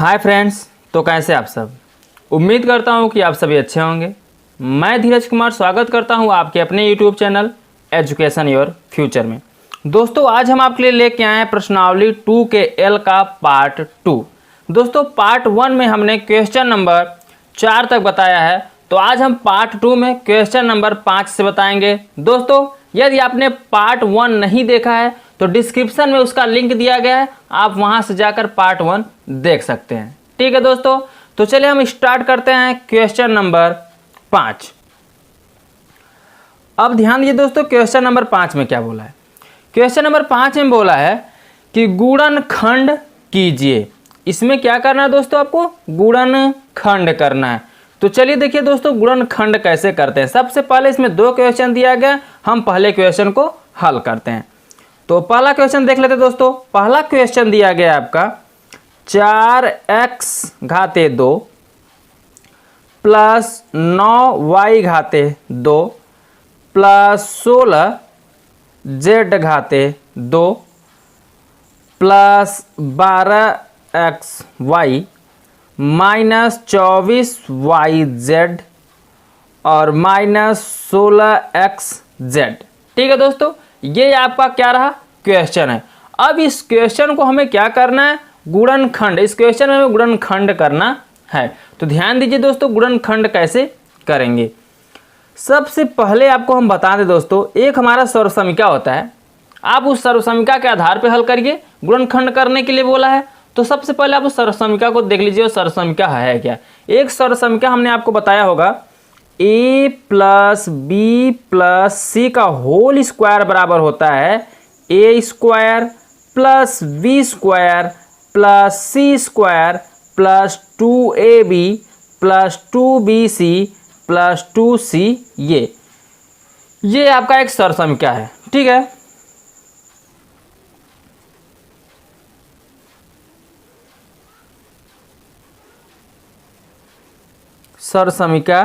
Hi friends, तो कैसे आप सब। उम्मीद करता हूँ कि आप सभी अच्छे होंगे। मैं धीरज कुमार स्वागत करता हूँ आपके अपने YouTube channel education your future में। दोस्तों, आज हम आपके लिए लेके आए हैं प्रश्नावली 2 के एल का पार्ट 2। दोस्तों, पार्ट 1 में हमने क्वेश्चन नंबर 4 तक बताया है, तो आज हम पार्ट 2 में क्वेश्चन नंबर 5 से बताएंगे। दोस्तों, यदि आपने पार्ट 1 नहीं देखा है तो डिस्क्रिप्शन में उसका लिंक दिया गया है, आप वहां से जाकर पार्ट 1 देख सकते हैं। ठीक है दोस्तों, तो चलिए हम स्टार्ट करते हैं क्वेश्चन नंबर 5। अब ध्यान दीजिए दोस्तों, क्वेश्चन नंबर 5 में क्या बोला है। क्वेश्चन नंबर 5 में बोला है कि गुणनखंड कीजिए। इसमें क्या करना है दोस्तों, आपको गुणनखंड करना है। तो चलिए देखिए दोस्तों, गुणनखंड कैसे करते हैं। सबसे पहले इसमें 2 क्वेश्चन दिया गया, हम पहले क्वेश्चन को हल करते हैं। तो पहला क्वेश्चन देख लेते हैं दोस्तों। पहला क्वेश्चन दिया गया आपका 4x घाते 2 plus 9y घाते 2 plus 16z घाते 2 plus 12xy minus 24yz और माइनस 16xz। ठीक है दोस्तों, ये आपका क्या रहा, क्वेश्चन है। अब इस क्वेश्चन को हमें क्या करना है, गुणनखंड। इस क्वेश्चन में हमें गुणनखंड करना है। तो ध्यान दीजिए दोस्तों, गुणनखंड कैसे करेंगे। सबसे पहले आपको हम बता दें दोस्तों, एक हमारा सर्वसमीका होता है। आप उस सर्वसमीका के आधार पर हल करिए। गुणनखंड करने के लिए बोला है, तो सबसे पहले आप उस सर्वसमीका को देख लीजिए। सर्वसमीका है क्या। एक सर्वसमीका हमने आपको बताया होगा, a plus b plus c का होल स्क्वायर बराबर होता है a square plus b square plus c square plus 2ab plus 2bc plus 2c। ये आपका एक सर्वसमीका है। ठीक है, सर्वसमीका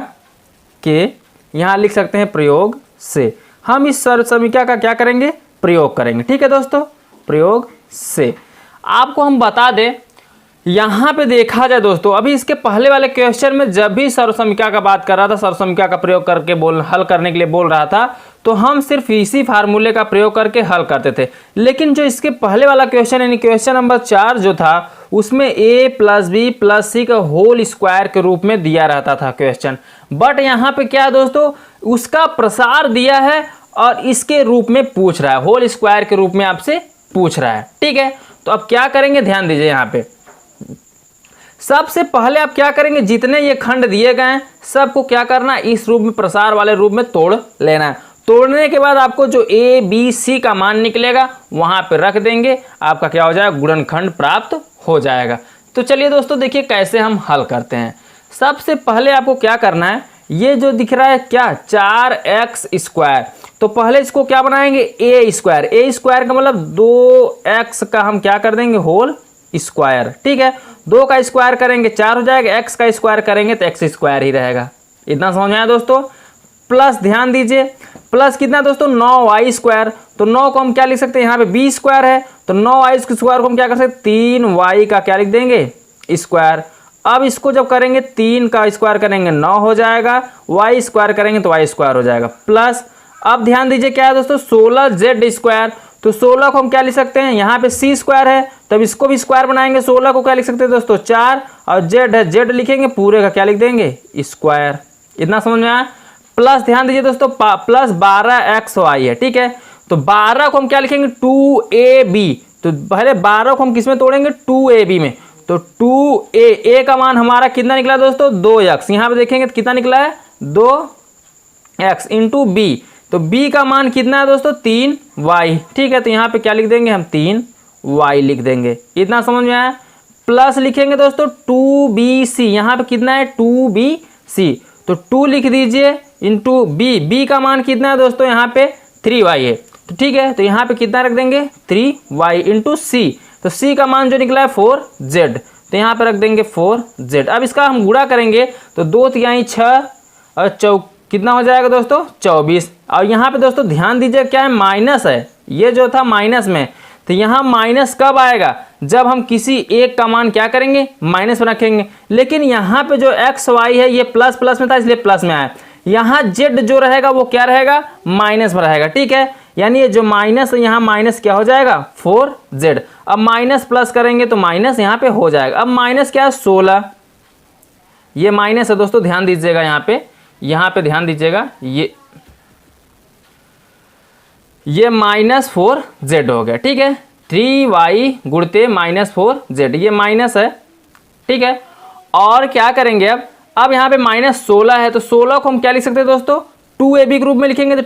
के यहाँ लिख सकते हैं प्रयोग से। हम इस सर्वसमीका का क्या करेंगे, प्रयोग करेंगे। ठीक है दोस्तों, प्रयोग से आपको हम बता दें, यहाँ पे देखा जाए दोस्तों, अभी इसके पहले वाले क्वेश्चन में जब भी सर्वसमीका का बात कर रहा था, सर्वसमीका का प्रयोग करके हल करने के लिए बोल रहा था, तो हम सिर्फ इसी फार्मूले का प्रयोग करके हल करते थे। लेकिन जो इसके पहले वाला क्वेश्चन यानी क्वेश्चन नंबर 4 जो था, उसमें a plus b plus c का होल स्क्वायर के रूप में दिया रहता था क्वेश्चन। बट यहाँ पे क्या है दोस्तों, उसका प्रसार दिया है और इसके रूप में पूछ रहा है, होल स्क्वायर के रूप में आपसे पूछ रहा है। ठीक है, तो अब क्या करेंगे, ध्यान दीजिए। यहाँ पे सबसे पहले आप क्या करेंगे, जितने ये खंड दिए गए हैं सबको क्या करना है, इस रूप में, प्रसार वाले रूप में तोड़ लेना है। तोड़ने के बाद आपको जो a b c का मान निकलेगा वहां पे रख देंगे, आपका क्या हो जाएगा, गुणनखंड प्राप्त हो जाएगा। तो चलिए दोस्तों देखिए कैसे हम हल करते हैं। सबसे पहले आपको क्या करना है, ये जो दिख रहा है क्या, 4x स्क्वायर, तो पहले इसको क्या बनाएंगे, a स्क्वायर। a स्क्वायर का मतलब 2x का हम क्या कर देंगे, होल स्क्वायर। ठीक है, 2 का स्क्वायर करेंगे 4 हो जाएगा, x का स्क्वायर करेंगे तो x स्क्वायर ही रहेगा। इतना समझ में आया दोस्तों। प्लस ध्यान दीजिए, प्लस कितना दोस्तों, 9y स्क्वायर। तो 9 को हम क्या लिख सकते हैं, यहाँ पे b स्क्वायर है, तो 9y स्क्वायर को हम क्या कर सकते हैं, 3y का क्या लिख देंगे, स्क्वायर। अब इसको जब करेंगे 3 का स्क्वायर करेंगे 9 हो जाएगा, y स्क्वायर करेंगे तो y स्क्वायर हो जाएगा। प्लस अब ध्यान दीजिए क्या है दोस्तों, 16z स्क्वायर। तो 16 को हम क्या लिख सकते हैं, यहाँ पे c स्क्वायर है, तब इसको भी स्क्वायर बनाएंगे। 16 को क्या लिख सकते हैं दोस्तों, 4, और z है, z लिखेंगे, पूरे का क्या लिख देंगे, स्क्वायर। इतना समझ में आया। प्लस ध्यान दीजिए दोस्तों, प्लस 12xy है। ठीक है, तो 12 को हम क्या लिखेंगे, 2ab। तो पहले 12 को हम किस में तोड़ेंगे, 2ab में। तो 2a का मान हमारा कितना निकला दोस्तों, 2x। यहाँ पे देखेंगे तो कितना निकला है, 2x इंटू b। तो b का मान कितना है दोस्तों, 3y। ठीक है, तो यहाँ पे क्या लिख देंगे हम, 3y लिख देंगे। इतना समझ में आया। प्लस लिखेंगे दोस्तों 2bc, यहाँ पे कितना है, 2bc। तो 2 लिख दीजिए इंटू b का मान कितना है दोस्तों, यहाँ पे 3y है। तो ठीक है, तो यहाँ पे कितना रख देंगे, 3y इंटू c। तो c का मान जो निकला है 4z, तो यहाँ पे रख देंगे 4z। अब इसका हम गुणा करेंगे तो 2 तिहाई 6 और कितना हो जाएगा दोस्तों, 24। और यहाँ पे दोस्तों ध्यान दीजिए क्या है, माइनस है, ये जो था माइनस में, तो यहाँ माइनस कब आएगा, जब हम किसी एक का मान क्या करेंगे, माइनस में रखेंगे। लेकिन यहाँ पे जो एक्स वाई है ये प्लस प्लस में था इसलिए प्लस में आया, यहाँ जेड जो रहेगा वो क्या रहेगा, माइनस में रहेगा। ठीक है, यानी ये जो माइनस है यहाँ माइनस क्या हो जाएगा 4z। अब माइनस प्लस करेंगे तो माइनस यहाँ पे हो जाएगा। अब माइनस क्या है 16, ये माइनस है दोस्तों, ध्यान दीजिएगा यहाँ पे ध्यान दीजिएगा, ये -4z हो गया। ठीक है, 3y गुणते -4z, ये माइनस है। ठीक है, और क्या करेंगे अब यहाँ पे -16 है तो 16 को हम क्या लिख सकते हैं दोस्तों, 2ab के रूप में लिखेंगे तो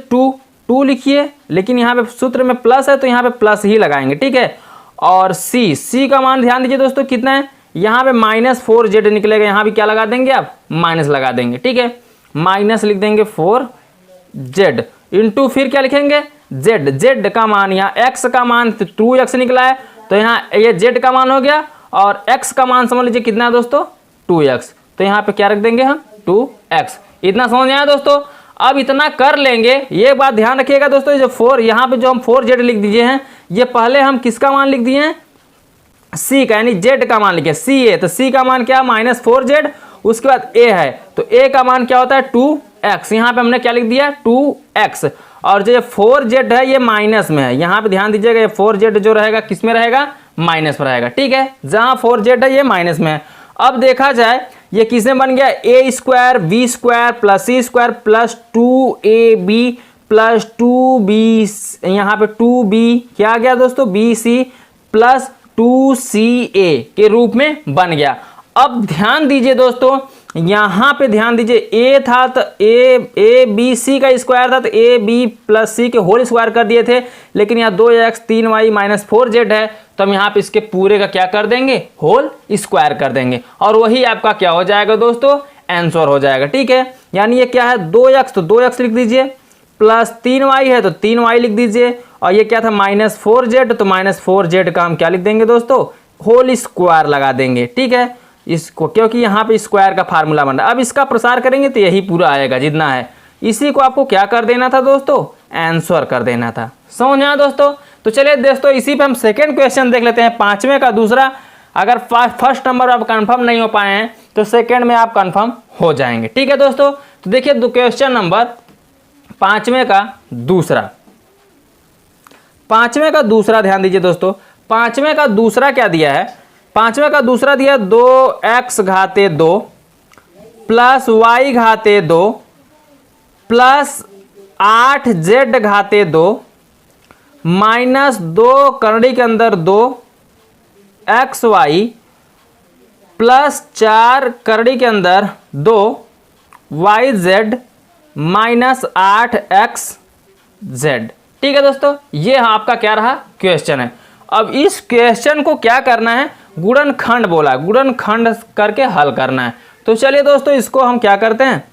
2 लिखिए, लेकिन यहाँ पे सूत्र में प्लस है तो यहाँ पे प्लस ही लगाएंगे। ठीक है, और c का मान ध्यान दीजिए दोस्तों कितना है, यहाँ पे -4z निकलेगा, यहाँ भी क्या लगा देंगे आप, माइनस लगा देंगे। ठीक है, माइनस लिख देंगे 4z इंटू फिर क्या लिखेंगे z का मान, यहाँ x का मान 2x निकला है तो यहाँ ये z का मान हो गया, और x का मान समझ लीजिए कितना है दोस्तों 2x, तो यहाँ पे क्या रख देंगे हम 2x। इतना समझ में आया दोस्तों। अब इतना कर लेंगे, ये बात ध्यान रखिएगा दोस्तों, ये जो 4 यहाँ पे जो हम 4z लिख दीजिए हैं, ये पहले हम किसका मान लिख दिए हैं, c का, यानी z का मान लिखे c है, तो c का मान क्या -4z, उसके बाद a है तो a का मान क्या होता है 2x, यहाँ पे हमने क्या लिख दिया 2x, और जो 4z है ये माइनस में है, यहाँ पे ध्यान दीजिएगा, ये 4z जो रहेगा किस में रहेगा, माइनस में रहेगा। ठीक है, जहाँ 4z है ये माइनस में है। अब देखा जाए ये किसमें बन गया, a square b square plus c square plus 2ab plus 2b, यहाँ पे 2b क्या आ गया दोस्तों bc प्लस 2ca के रूप में बन गया। अब ध्यान दीजिए दोस्तों, यहाँ पे ध्यान दीजिए, a था तो a b c का स्क्वायर था तो a b प्लस c के होल स्क्वायर कर दिए थे, लेकिन यहाँ 2x 3y -4z है तो हम यहाँ पे इसके पूरे का क्या कर देंगे, होल स्क्वायर कर देंगे, और वही आपका क्या हो जाएगा दोस्तों, आंसर हो जाएगा। ठीक है, यानी ये क्या है 2x तो 2x लिख दीजिए, प्लस 3y है तो 3y लिख दीजिए, और ये क्या था -4z तो -4z का हम क्या लिख देंगे दोस्तों, होल स्क्वायर लगा देंगे। ठीक है, इसको, क्योंकि यहाँ पे स्क्वायर का फार्मूला बन रहा है। अब इसका प्रसार करेंगे तो यही पूरा आएगा जितना है, इसी को आपको क्या कर देना था दोस्तों, आंसर कर देना था। समझ में आया दोस्तों। तो चलिए दोस्तों इसी पे हम सेकंड क्वेश्चन देख लेते हैं, 5वें का दूसरा। अगर फर्स्ट नंबर आप कंफर्म नहीं हो पाए हैं तो सेकंड में आप कंफर्म हो जाएंगे। ठीक है दोस्तों, तो देखिए क्वेश्चन नंबर 5वें का दूसरा, 5वें का दूसरा ध्यान दीजिए दोस्तों। 5वें का दूसरा क्या दिया है, 5वें का दूसरा दिया 2x घाते 2 plus y घाते 2 plus 8z घाते 2 minus 2 करड़ी के अंदर 2 xy प्लस 4 करड़ी के अंदर 2 yz माइनस 8xz। ठीक है दोस्तों, ये आपका क्या रहा क्वेश्चन है। अब इस क्वेश्चन को क्या करना है, गुणनखंड बोला, गुणनखंड करके हल करना है। तो चलिए दोस्तों इसको हम क्या करते हैं,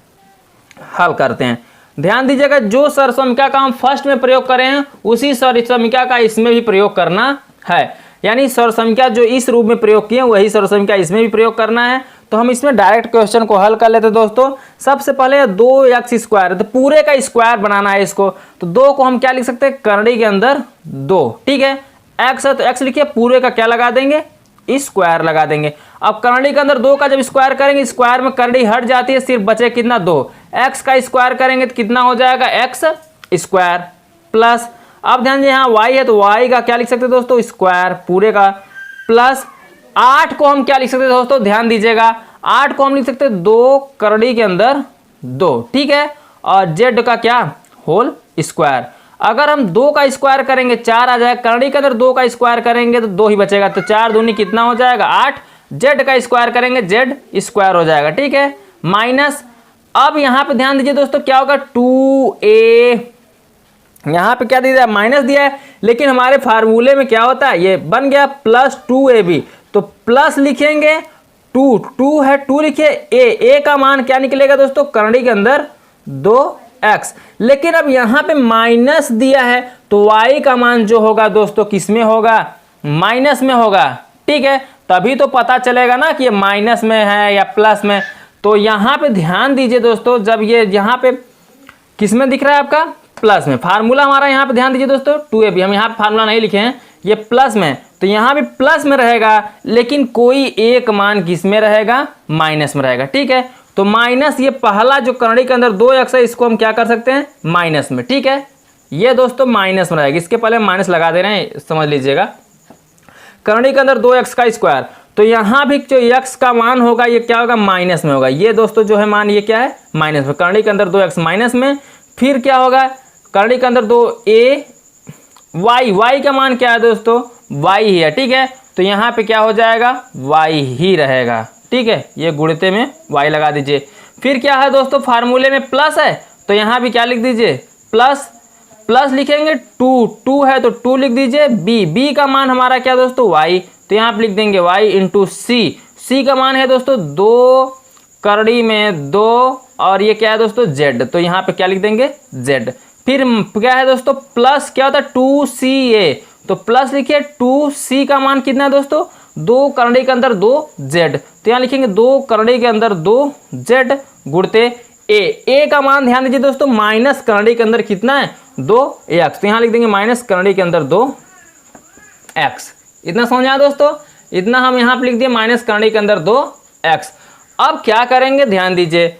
हल करते हैं। ध्यान दीजिएगा, जो सरसमिका का हम फर्स्ट में प्रयोग करें हैं उसी सरसमिका का इसमें भी प्रयोग करना है, यानी सरसमिका जो इस रूप में प्रयोग किए वही सरसमिका इसमें भी प्रयोग करना है। तो हम इसमें डायरेक्ट क्वेश्चन को हल कर लेते हैं दोस्तों। सबसे पहले 2x स्क्वायर, तो पूरे का स्क्वायर बनाना है इसको, तो 2 को हम क्या लिख सकते हैं, करड़ी के अंदर 2। ठीक है, x है तो x लिखिए, पूरे का क्या लगा देंगे, स्क्वायर लगा देंगे। अब करड़ी के अंदर 2 का जब स्क्वायर करेंगे, स्क्वायर में करड़ी हट जाती है, सिर्फ बचे कितना 2। x का स्क्वायर करेंगे तो कितना हो जाएगा, x स्क्वायर प्लस, अब ध्यान दीजिए यहाँ y है तो y का क्या लिख सकते हैं दोस्तों, स्क्वायर पूरे का, प्लस 8 को हम क्या लिख सकते हैं दोस्तों, ध्यान दीजिएगा, 8 को हम लिख सकते हैं 2 करड़ी के अंदर 2। ठीक है, और z का क्या, होल स्क्वायर। अगर हम 2 का स्क्वायर करेंगे 4 आ जाएगा, करड़ी के अंदर 2 का स्क्वायर करेंगे तो 2 ही बचेगा, तो 4 दूनी कितना हो जाएगा 8, z का स्क्वायर करेंगे z स्क्वायर हो जाएगा। ठीक है, माइनस, अब यहाँ पे ध्यान दीजिए दोस्तों क्या होगा, 2a, यहाँ पे क्या दिया है, माइनस दिया है, लेकिन हमारे फार्मूले में क्या होता है, ये बन गया प्लस 2ab, तो प्लस लिखेंगे 2 है 2 लिखिए, a का मान क्या निकलेगा दोस्तों, करड़ी के अंदर 2x, लेकिन अब यहाँ पे माइनस दिया है तो y का मान जो होगा दोस्तों किस में होगा, माइनस में होगा। ठीक है, तभी तो पता चलेगा ना कि ये माइनस में है या प्लस में। तो यहाँ पे ध्यान दीजिए दोस्तों, जब ये यहाँ पे किस में दिख रहा है आपका, प्लस में, फार्मूला हमारा यहाँ पे ध्यान दीजिए दोस्तों 2ab, हम यहाँ पे फार्मूला नहीं लिखे हैं, ये प्लस में, तो यहाँ भी प्लस में रहेगा, लेकिन कोई एक मान किस में रहेगा, माइनस में रहेगा। ठीक है, तो माइनस, ये पहला जो करड़ी के अंदर 2x है इसको हम क्या कर सकते हैं, माइनस में। ठीक है, ये दोस्तों माइनस में रहेगा, इसके पहले माइनस लगा दे रहे हैं, समझ लीजिएगा। करड़ी के अंदर 2x का स्क्वायर, तो यहाँ भी जो x का मान होगा ये क्या होगा, माइनस में होगा। ये दोस्तों जो है मान ये क्या है, माइनस में। करड़ी के अंदर 2x माइनस में, फिर क्या होगा, करड़ी के अंदर 2a y का मान क्या है दोस्तों, y ही है। ठीक है, तो यहाँ पे क्या हो जाएगा, y ही रहेगा। ठीक है, ये गुणित में y लगा दीजिए। फिर क्या है दोस्तों, फार्मूले में प्लस है, तो यहाँ भी क्या लिख दीजिए, प्लस, प्लस लिखेंगे 2 है तो 2 लिख दीजिए। b का मान हमारा क्या दोस्तों, y, तो यहाँ पे लिख देंगे y इंटू c का मान है दोस्तों 2 करड़ी में 2, और ये क्या है दोस्तों, z, तो यहाँ पे क्या लिख देंगे, z। फिर क्या है दोस्तों, प्लस क्या होता है 2ca, तो प्लस लिखिए 2c का मान कितना है दोस्तों, 2 करड़ी के अंदर 2z, तो यहाँ लिखेंगे 2 करड़ी के अंदर 2z गुणते a का मान ध्यान दीजिए दोस्तों, माइनस करड़ी के अंदर कितना है, 2x, तो यहाँ लिख देंगे माइनस करड़ी के अंदर 2x। इतना समझा दोस्तों, इतना हम यहाँ पे लिख दिए माइनस करड़ी के अंदर 2x। अब क्या करेंगे, ध्यान दीजिए,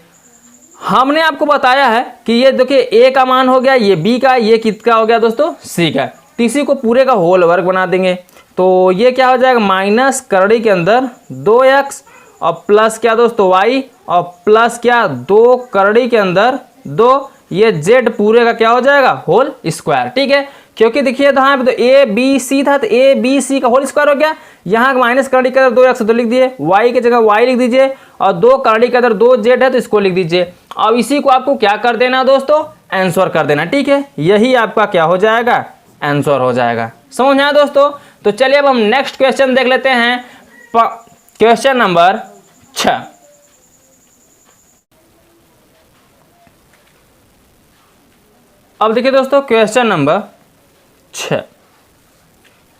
हमने आपको बताया है कि ये देखिए a का मान हो गया, ये b का, ये किसका हो गया दोस्तों, c का। तो इसी को पूरे का होल वर्ग बना देंगे, तो ये क्या हो जाएगा, माइनस करड़ी के अंदर 2x और प्लस क्या दोस्तों y, और प्लस क्या 2 करड़ी के अंदर 2, ये z पूरे का क्या हो जाएगा, होल स्क्वायर। ठीक है, क्योंकि देखिए तो यहाँ पे तो a b c था, तो a b c का होल स्क्वायर हो गया। यहाँ माइनस करड़ी के अंदर 2x तो लिख दिए, y की जगह y लिख दीजिए, और 2 करड़ी के अंदर 2z है तो इसको लिख दीजिए। अब इसी को आपको क्या कर देना दोस्तों, आंसर कर देना। ठीक है, यही आपका क्या हो जाएगा, आंसर हो जाएगा। समझ में आया दोस्तों? तो चलिए अब हम नेक्स्ट क्वेश्चन देख लेते हैं, क्वेश्चन नंबर 6। अब देखिए दोस्तों क्वेश्चन नंबर 6,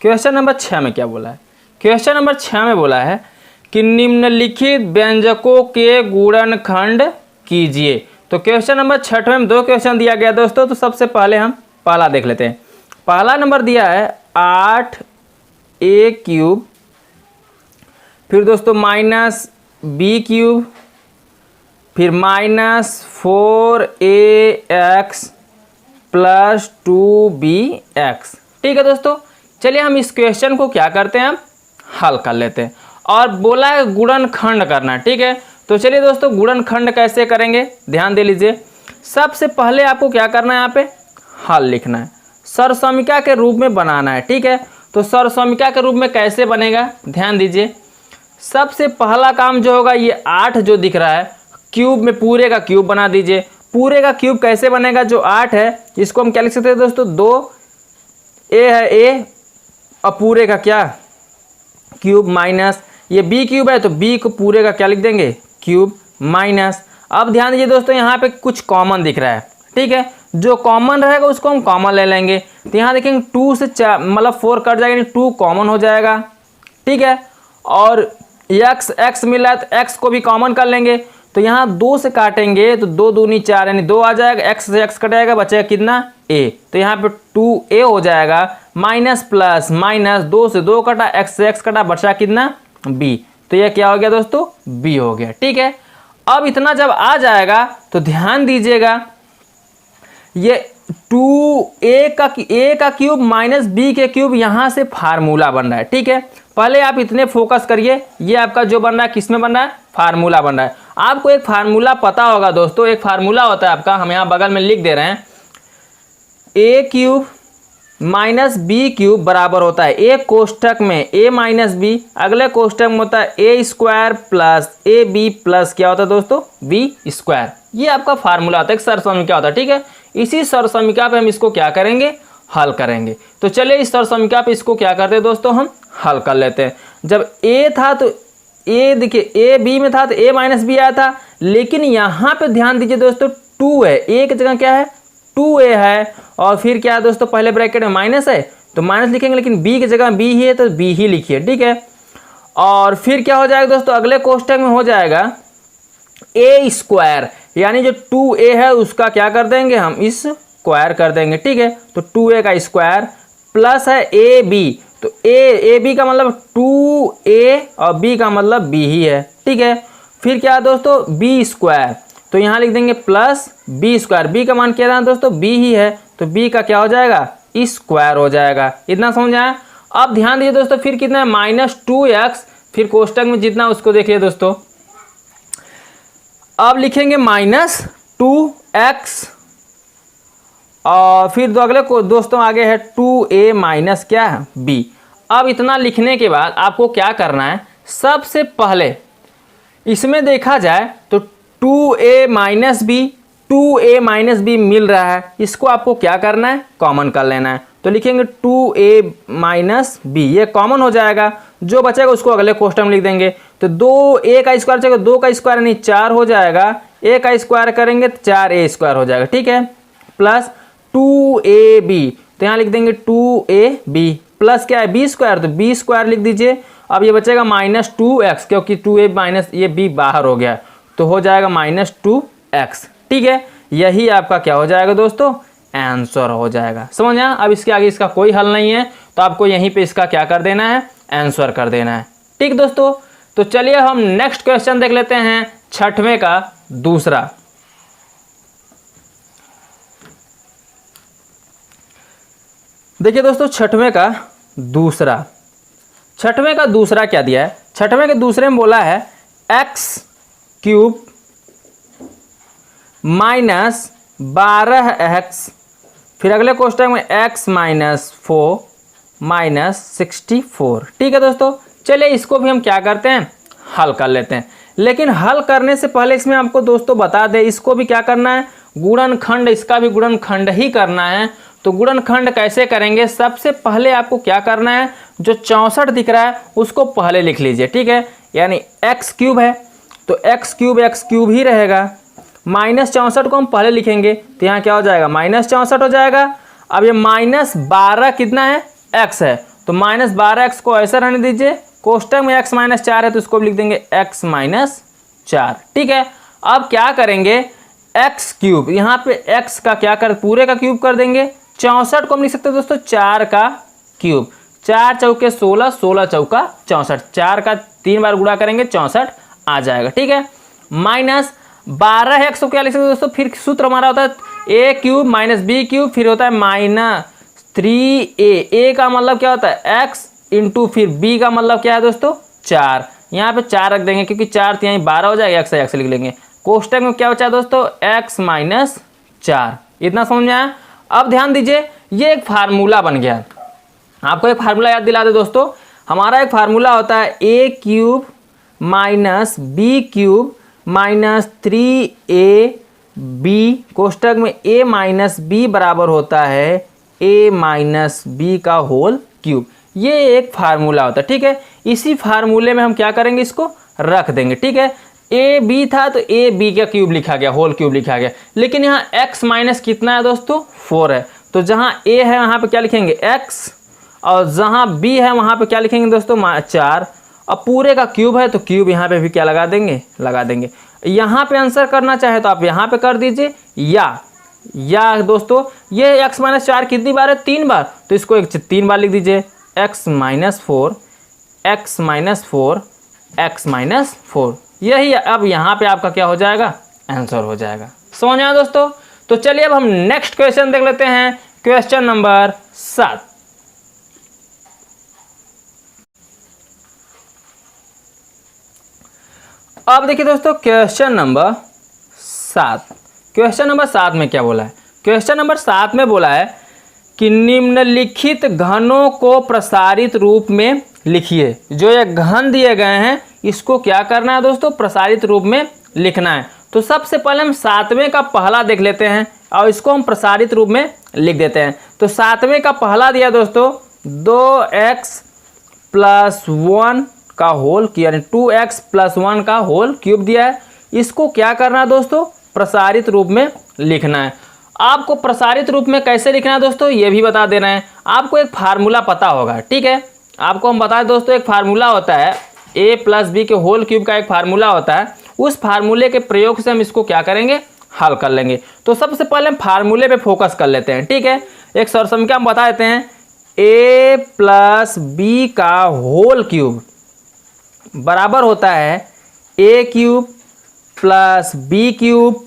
क्वेश्चन नंबर 6 में क्या बोला है, क्वेश्चन नंबर 6 में बोला है कि निम्नलिखित व्यंजकों के गुणनखंड कीजिए। तो क्वेश्चन नंबर 6 में 2 क्वेश्चन दिया गया दोस्तों, तो सबसे पहले हम पहला देख लेते हैं। पहला नंबर दिया है 8a³, फिर दोस्तों माइनस b³, फिर माइनस 4ax प्लस 2bx। ठीक है दोस्तों, चलिए हम इस क्वेश्चन को क्या करते हैं, हम हल कर लेते हैं। और बोला है गुणनखंड करना। ठीक है, तो चलिए दोस्तों गुणनखंड कैसे करेंगे, ध्यान दे लीजिए। सबसे पहले आपको क्या करना है, यहाँ पे हल लिखना है, सरसमीका के रूप में बनाना है। ठीक है, तो सरसमीका के रूप में कैसे बनेगा, ध्यान दीजिए। सबसे पहला काम जो होगा, ये 8 जो दिख रहा है क्यूब में पूरे का क्यूब बना दीजिए। पूरे का क्यूब कैसे बनेगा, जो 8 है इसको हम क्या लिख सकते हैं दोस्तों, 2a है a, और पूरे का क्या क्यूब, माइनस ये b³ है तो b को पूरे का क्या लिख देंगे, क्यूब, माइनस। अब ध्यान दीजिए दोस्तों, यहाँ पे कुछ कॉमन दिख रहा है। ठीक है, जो कॉमन रहेगा उसको हम कॉमन ले लेंगे, तो यहाँ देखेंगे 2 से मतलब 4 कट जाएगा, 2 कॉमन हो जाएगा। ठीक है, और x मिला है तो x को भी कॉमन कर लेंगे, तो यहाँ 2 से काटेंगे तो 2 दूनी 4 यानी 2 आ जाएगा, x से x कटेगा, बचेगा कितना, a, तो यहाँ पे 2a हो जाएगा, माइनस प्लस माइनस 2 से 2 कटा, x से x कटा, बचा कितना, b, तो यह क्या हो गया दोस्तों, b हो गया। ठीक है, अब इतना जब आ जाएगा तो ध्यान दीजिएगा, ये 2a का क्यूब माइनस b के क्यूब, यहाँ से फार्मूला बन रहा है। ठीक है, पहले आप इतने फोकस करिए, ये आपका जो बन रहा है किस में बन रहा है, फार्मूला बन रहा है। आपको एक फार्मूला पता होगा दोस्तों, एक फार्मूला होता है आपका, हम यहाँ बगल में लिख दे रहे हैं, a³ माइनस b³ बराबर होता है एक कोष्ठक में a माइनस b, अगले कोष्ठक में होता है a² प्लस ab प्लस क्या होता है दोस्तों, b²। ये आपका फार्मूला होता है, एक सरसमीका होता है। ठीक है, इसी सरसमीका पे हम इसको क्या करेंगे, हल करेंगे। तो चलिए इस सरसमीका पे इसको क्या करते हैं दोस्तों, हम हल कर लेते हैं। जब a था तो a देखिए a b में था तो a माइनस b आया था, लेकिन यहाँ पे ध्यान दीजिए दोस्तों 2 है, a की जगह क्या है, 2a है, और फिर क्या है दोस्तों, पहले ब्रैकेट में माइनस है तो माइनस लिखेंगे, लेकिन b की जगह b ही है तो b ही लिखिए। ठीक है, और फिर क्या हो जाएगा दोस्तों, अगले कोष्ठक में हो जाएगा a², यानी जो 2a है उसका क्या कर देंगे, हम इस स्क्वायर कर देंगे। ठीक है, तो 2a का स्क्वायर प्लस है ab, तो ए बी का मतलब 2a और b का मतलब b ही है, ठीक है। फिर क्या है दोस्तों, b स्क्वायर, तो यहाँ लिख देंगे प्लस b स्क्वायर, b का मान क्या था दोस्तों, b ही है, तो b का क्या हो जाएगा, स्क्वायर हो जाएगा। इतना समझ आया। अब ध्यान दीजिए दोस्तों, फिर कितना है -2x, फिर कोष्टक में जितना उसको देखिए दोस्तों। अब लिखेंगे -2x और फिर दो अगले को दोस्तों आगे है 2a माइनस क्या है b। अब इतना लिखने के बाद आपको क्या करना है, सबसे पहले इसमें देखा जाए तो 2a माइनस b मिल रहा है, इसको आपको क्या करना है, कॉमन कर लेना है। तो लिखेंगे 2a माइनस b, ये कॉमन हो जाएगा, जो बचेगा उसको अगले क्वेश्चन में लिख देंगे। तो 2a का स्क्वायर चाहिए, 2 का स्क्वायर नहीं 4 हो जाएगा, a का स्क्वायर करेंगे तो 4a स्क्वायर हो जाएगा, ठीक है। प्लस 2ab, तो यहाँ लिख देंगे 2ab प्लस क्या है b स्क्वायर, तो b स्क्वायर लिख दीजिए। अब ये बचेगा -2x, क्योंकि 2a माइनस ये b बाहर हो गया, तो हो जाएगा -2x, ठीक है। यही आपका क्या हो जाएगा दोस्तों, आंसर हो जाएगा। समझ आया। अब इसके आगे इसका कोई हल नहीं है, तो आपको यहीं पे इसका क्या कर देना है, आंसर कर देना है, ठीक दोस्तों। तो चलिए हम नेक्स्ट क्वेश्चन देख लेते हैं, छठवें का दूसरा। देखिए दोस्तों, छठवें का दूसरा क्या दिया है, छठवें के दूसरे में बोला है x³ माइनस 12x, फिर अगले क्वेश्चन में x माइनस 4 माइनस 64, ठीक है दोस्तों। चलिए इसको भी हम क्या करते हैं, हल कर लेते हैं। लेकिन हल करने से पहले इसमें आपको दोस्तों बता दें, इसको भी क्या करना है, गुणनखंड, इसका भी गुणनखंड ही करना है। तो गुणनखंड कैसे करेंगे, सबसे पहले आपको क्या करना है, जो 64 दिख रहा है उसको पहले लिख लीजिए, ठीक है। यानी x³ है तो x³ ही रहेगा, -64 को हम पहले लिखेंगे, तो यहाँ क्या हो जाएगा, -64 हो जाएगा। अब ये -12 कितना है, x है, तो -12x को ऐसा रहने दीजिए, कोष्टक में x - 4 है तो इसको लिख देंगे x - 4, ठीक है। अब क्या करेंगे, x³, यहाँ पे x का क्या कर, पूरे का क्यूब कर देंगे। 64 को हम लिख सकते हैं दोस्तों 4 का क्यूब, 4 चौके 16, 16 चौका 64, 4 का 3 बार गुणा करेंगे 64 आ जाएगा, ठीक है। -12x को क्या लिख सकते हैं दोस्तों, फिर सूत्र हमारा होता है a³ माइनस b³, फिर होता है -3a, a का मतलब क्या होता है x इंटू, फिर b का मतलब क्या है दोस्तों 4, यहाँ पे 4 रख देंगे क्योंकि 4 3 12 हो जाएगा, x लिख लेंगे। कोष्टक में क्या बचा है दोस्तों, x - 4, इतना समझ में आया। अब ध्यान दीजिए, ये एक फार्मूला बन गया। आपको एक फार्मूला याद दिला दे दोस्तों, हमारा एक फार्मूला होता है a³ minus b³ minus 3ab, कोष्टक में a माइनस b बराबर होता है a माइनस b का होल क्यूब। ये एक फार्मूला होता है, ठीक है। इसी फार्मूले में हम क्या करेंगे, इसको रख देंगे, ठीक है। ए बी था तो ए बी का क्यूब लिखा गया, होल क्यूब लिखा गया, लेकिन यहाँ x माइनस कितना है दोस्तों 4 है, तो जहाँ a है वहाँ पे क्या लिखेंगे x, और जहाँ b है वहाँ पे क्या लिखेंगे दोस्तों 4, और पूरे का क्यूब है तो क्यूब यहाँ पे भी क्या लगा देंगे, लगा देंगे। यहाँ पे आंसर करना चाहे तो आप यहाँ पे कर दीजिए, या दोस्तों ये x - 4 कितनी बार है, 3 बार, तो इसको 3 बार लिख दीजिए, x - 4 x - 4, यही अब यहाँ पे आपका क्या हो जाएगा, आंसर हो जाएगा। समझ आया दोस्तों। तो चलिए अब हम नेक्स्ट क्वेश्चन देख लेते हैं, क्वेश्चन नंबर 7। अब देखिए दोस्तों, क्वेश्चन नंबर 7 में क्या बोला है, क्वेश्चन नंबर 7 में बोला है कि निम्नलिखित घनों को प्रसारित रूप में लिखिए। जो ये घन दिए गए हैं इसको क्या करना है दोस्तों, प्रसारित रूप में लिखना है। तो सबसे पहले हम 7वें का पहला देख लेते हैं और इसको हम प्रसारित रूप में लिख देते हैं। तो 7वें का पहला दिया दोस्तों 2x + 1 का होल क्यूब, यानी 2x + 1 का होल क्यूब दिया है। इसको क्या करना है दोस्तों, प्रसारित रूप में लिखना है। आपको प्रसारित रूप में कैसे लिखना है दोस्तों, ये भी बता देना है। आपको एक फार्मूला पता होगा, ठीक है। आपको हम बताएं दोस्तों, एक फार्मूला होता है a + b के होल क्यूब का एक फार्मूला होता है। उस फार्मूले के प्रयोग से हम इसको क्या करेंगे, हल कर लेंगे। तो सबसे पहले हम फार्मूले पे फोकस कर लेते हैं, ठीक है। एक सरसंख्या हम बता देते हैं, ए प्लस बी का होल क्यूब बराबर होता है a cube plus b cube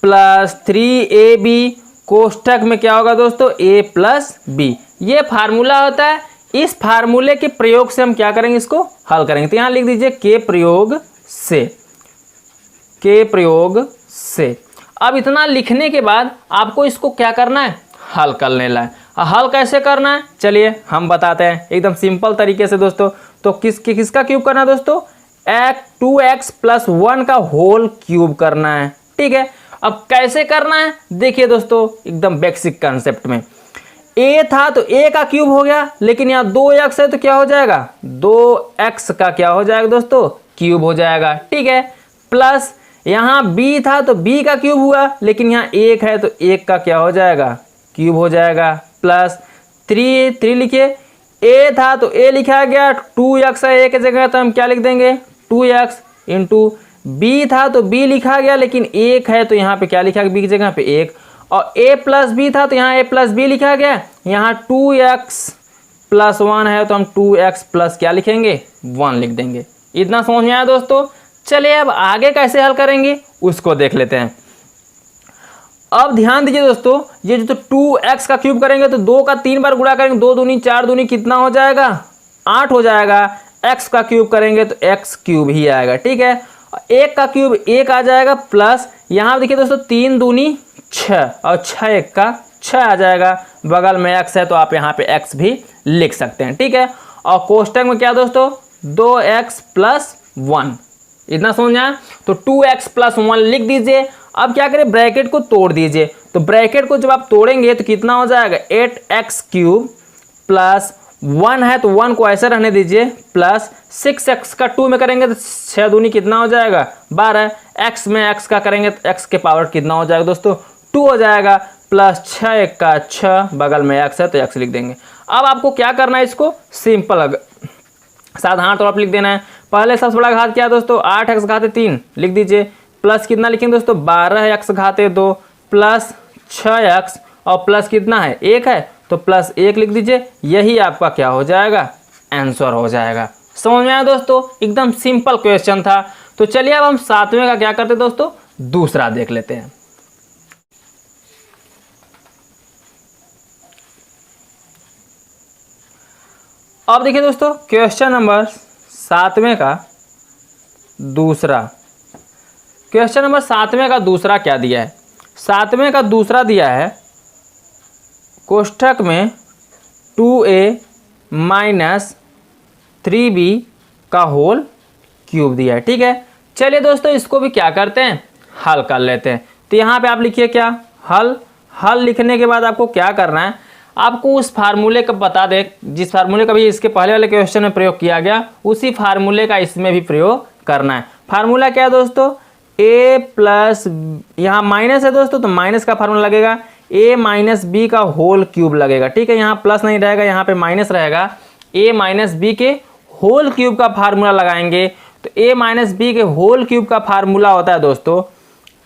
plus 3ab कोष्ठक में क्या होगा दोस्तों, a प्लस बी। ये फार्मूला होता है। इस फार्मूले के प्रयोग से हम क्या करेंगे, इसको हल करेंगे। तो यहां लिख दीजिए के प्रयोग से, के प्रयोग से। अब इतना लिखने के बाद आपको इसको क्या करना है, हल कर लेना है। हल कैसे करना है चलिए हम बताते हैं एकदम सिंपल तरीके से दोस्तों। तो किसका क्यूब करना है दोस्तों, 2x प्लस 1 का होल क्यूब करना है। ठीक है, अब कैसे करना है देखिए दोस्तों, एकदम बेसिक कंसेप्ट में। a था तो a का क्यूब हो गया, लेकिन यहाँ 2x है तो क्या हो जाएगा, 2x का क्या हो जाएगा दोस्तों, क्यूब हो जाएगा। ठीक है, प्लस यहाँ b था तो b का क्यूब हुआ, लेकिन यहाँ 1 है तो 1 का क्या हो जाएगा, क्यूब हो जाएगा। प्लस 3 लिखिए, a था तो a लिखा गया, 2x है a की जगह तो हम क्या लिख देंगे 2x इंटू b था तो b लिखा गया, लेकिन 1 है तो यहाँ पे क्या लिखा गया b की जगह पे 1, और a प्लस बी था तो यहाँ a प्लस बी लिखा गया, यहाँ 2x प्लस 1 है तो हम 2x प्लस क्या लिखेंगे 1 लिख देंगे। इतना समझ में आया दोस्तों। चलिए अब आगे कैसे हल करेंगे उसको देख लेते हैं। अब ध्यान दीजिए दोस्तों, ये जो 2x का क्यूब करेंगे तो 2 का 3 बार गुणा करेंगे, 2 दूनी 4 दूनी कितना हो जाएगा 8 हो जाएगा। x का क्यूब करेंगे तो x क्यूब ही आएगा। ठीक है, 1 का क्यूब 1 आ जाएगा, प्लस यहाँ देखिए दोस्तों 3 दूनी 6 और 6 1 का 6 आ जाएगा। बगल में x है तो आप यहाँ पे x भी लिख सकते हैं। ठीक है, और कोष्टक में क्या दोस्तों 2x प्लस 1, इतना समझ आया। तो 2x प्लस 1 लिख दीजिए। अब क्या करें, ब्रैकेट को तोड़ दीजिए। तो ब्रैकेट को जब आप तोड़ेंगे तो कितना हो जाएगा 8x क्यूब प्लस 1 है तो 1 को ऐसे रहने दीजिए, प्लस 6x का 2 में करेंगे तो 6 दूनी कितना हो जाएगा 12, x में x का करेंगे तो x के पावर कितना हो जाएगा दोस्तों 2 हो जाएगा, प्लस 6 1 का 6, बगल में x है तो x लिख देंगे। अब आपको क्या करना है, इसको सिंपल साधारण तौर पर लिख देना है। पहले सबसे बड़ा घात क्या है दोस्तों 8x घाते 3 लिख दीजिए, प्लस कितना लिखेंगे दोस्तों 12x घाते 2 प्लस 6x, और प्लस कितना है 1 है तो प्लस 1 लिख दीजिए। यही आपका क्या हो जाएगा, आंसर हो जाएगा। समझ में आया दोस्तों, एकदम सिंपल क्वेश्चन था। तो चलिए अब हम 7वें का क्या करते हैं दोस्तों, दूसरा देख लेते हैं। अब देखिए दोस्तों क्वेश्चन नंबर 7वें का दूसरा, क्वेश्चन नंबर 7वें का दूसरा क्या दिया है, 7वें का दूसरा दिया है कोष्ठक में 2a माइनस 3b का होल क्यूब दिया है। ठीक है, चलिए दोस्तों इसको भी क्या करते हैं, हल कर लेते हैं। तो यहाँ पे आप लिखिए क्या, हल लिखने के बाद आपको क्या करना है, आपको उस फार्मूले का बता दें जिस फार्मूले का भी इसके पहले वाले क्वेश्चन में प्रयोग किया गया, उसी फार्मूले का इसमें भी प्रयोग करना है। फार्मूला क्या है दोस्तों, a प्लस, यहाँ माइनस है दोस्तों तो माइनस का फार्मूला लगेगा, a माइनस बी का होल क्यूब लगेगा। ठीक है, यहाँ प्लस नहीं रहेगा, यहाँ पे माइनस रहेगा। a माइनस बी के होल क्यूब का फार्मूला लगाएंगे तो a माइनस बी के होल क्यूब का फार्मूला होता है दोस्तों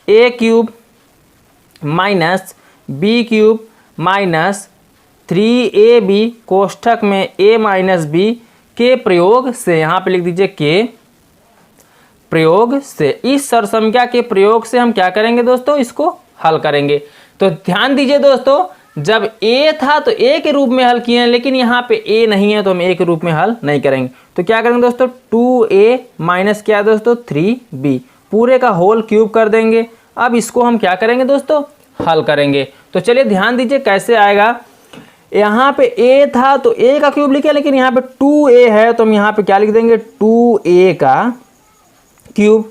a cube minus b cube minus 3ab कोष्ठक में a माइनस बी के प्रयोग से, यहाँ पे लिख दीजिए के प्रयोग से। इस सरसंख्या के प्रयोग से हम क्या करेंगे दोस्तों, इसको हल करेंगे। तो ध्यान दीजिए दोस्तों, जब a था तो a के रूप में हल किए हैं, लेकिन यहाँ पे a नहीं है तो हम a के रूप में हल नहीं करेंगे। तो क्या करेंगे दोस्तों, 2a माइनस क्या है दोस्तों 3b पूरे का होल क्यूब कर देंगे। अब इसको हम क्या करेंगे दोस्तों, हल करेंगे। तो चलिए ध्यान दीजिए कैसे आएगा, यहाँ पे a था तो a का क्यूब लिखे, लेकिन यहाँ पे 2a है तो हम यहाँ पे क्या लिख देंगे 2a का क्यूब।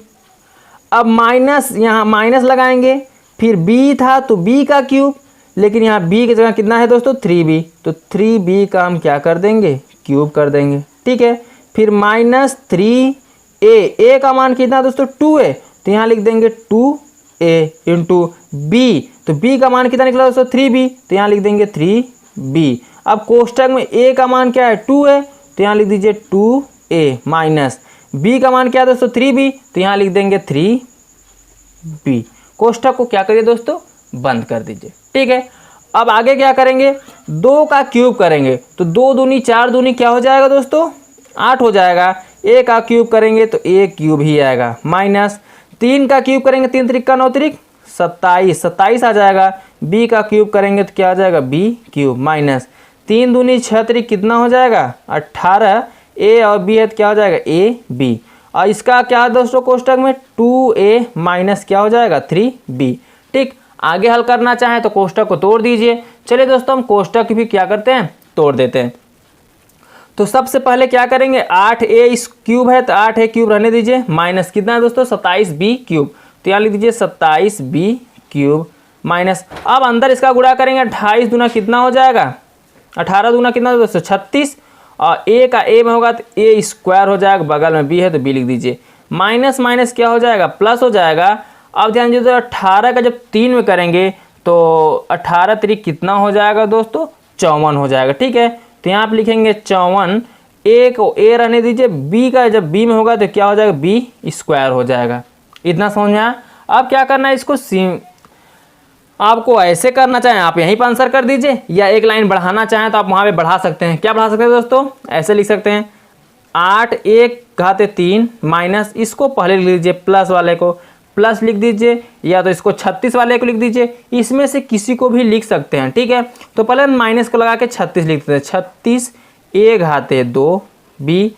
अब माइनस, यहाँ माइनस लगाएंगे, फिर b था तो b का क्यूब, लेकिन यहाँ b की जगह कितना है दोस्तों 3b, तो 3b का हम क्या कर देंगे क्यूब कर देंगे। ठीक है, फिर माइनस 3a का मान कितना दोस्तों 2a, तो यहाँ लिख देंगे 2a इंटू b, तो b का मान कितना निकला दोस्तों 3b, तो यहाँ लिख देंगे 3b। अब कोष्ठक में a का मान क्या है 2 है तो यहाँ लिख दीजिए 2a माइनस b का मान क्या है दोस्तों 3b, तो यहाँ लिख देंगे 3b। कोष्ठक को क्या करिए दोस्तों, बंद कर दीजिए। ठीक है, अब आगे क्या करेंगे, 2 का क्यूब करेंगे तो 2 दूनी 4 दूनी क्या हो जाएगा दोस्तों, 8 हो जाएगा। a का क्यूब करेंगे तो a क्यूब ही आएगा, माइनस 3 का क्यूब करेंगे, 3 त्रिक 9 त्रिक 27, 27 आ जाएगा। b का क्यूब करेंगे तो क्या आ जाएगा, b क्यूब, माइनस 3 दूनी 6 त्रिक कितना हो जाएगा, 18, a और b है तो क्या हो जाएगा, a b। और इसका क्या दोस्तों कोष्टक में 2a माइनस क्या हो जाएगा, 3b। ठीक, आगे हल करना चाहें तो कोष्टक को तोड़ दीजिए। चलिए दोस्तों हम कोष्टक भी क्या करते हैं, तोड़ देते हैं। तो सबसे पहले क्या करेंगे, 8a इस क्यूब है तो 8a क्यूब रहने दीजिए, माइनस कितना है दोस्तों, 27b क्यूब, तो यहाँ लिख दीजिए 27b क्यूब, माइनस अब अंदर इसका गुणा करेंगे, 28 दूना कितना हो जाएगा, 18 दूना कितना दोस्तों 36, और a का a में होगा तो a स्क्वायर हो जाएगा, बगल में b है तो b लिख दीजिए, माइनस माइनस क्या हो जाएगा, प्लस हो जाएगा। अब ध्यान दीजिए 18 का जब 3 में करेंगे तो 18 त्रिक कितना हो जाएगा दोस्तों, 54 हो जाएगा। ठीक है, तो यहाँ पे लिखेंगे 54, a को a रहने दीजिए, b का जब b में होगा तो क्या हो जाएगा, b स्क्वायर हो जाएगा। इतना समझ में आया। अब क्या करना है, इसको आपको ऐसे करना चाहें आप यहीं पर आंसर कर दीजिए, या एक लाइन बढ़ाना चाहें तो आप वहाँ पे बढ़ा सकते हैं। क्या बढ़ा सकते हैं दोस्तों, ऐसे लिख सकते हैं 8 1 घाते 3 माइनस, इसको पहले लिख लीजिए, प्लस वाले को प्लस लिख दीजिए, या तो इसको 36 वाले को लिख दीजिए, इसमें से किसी को भी लिख सकते हैं। ठीक है, तो पहले माइनस को लगा के 36 लिखते हैं, 36 a घाते 2 b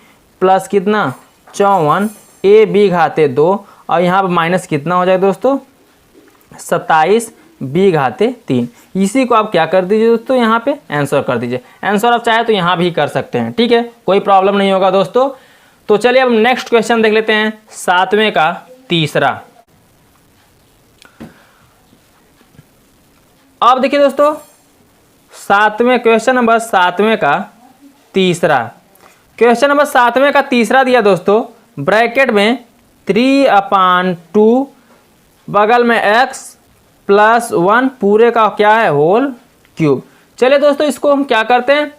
प्लस कितना 54 a b घाते 2, और यहाँ पर माइनस कितना हो जाएगा दोस्तों, 27 b घाते 3। इसी को आप क्या कर दीजिए दोस्तों, यहाँ पे आंसर कर दीजिए। आंसर आप चाहे तो यहाँ भी कर सकते हैं। ठीक है, कोई प्रॉब्लम नहीं होगा दोस्तों। तो चलिए अब नेक्स्ट क्वेश्चन देख लेते हैं, 7वें का तीसरा। अब देखिए दोस्तों 7वें क्वेश्चन नंबर 7वें का तीसरा, क्वेश्चन नंबर 7वें का तीसरा दिया दोस्तों, ब्रैकेट में 3/2 बगल में x प्लस 1 पूरे का क्या है, होल क्यूब। चलिए दोस्तों इसको हम क्या करते हैं,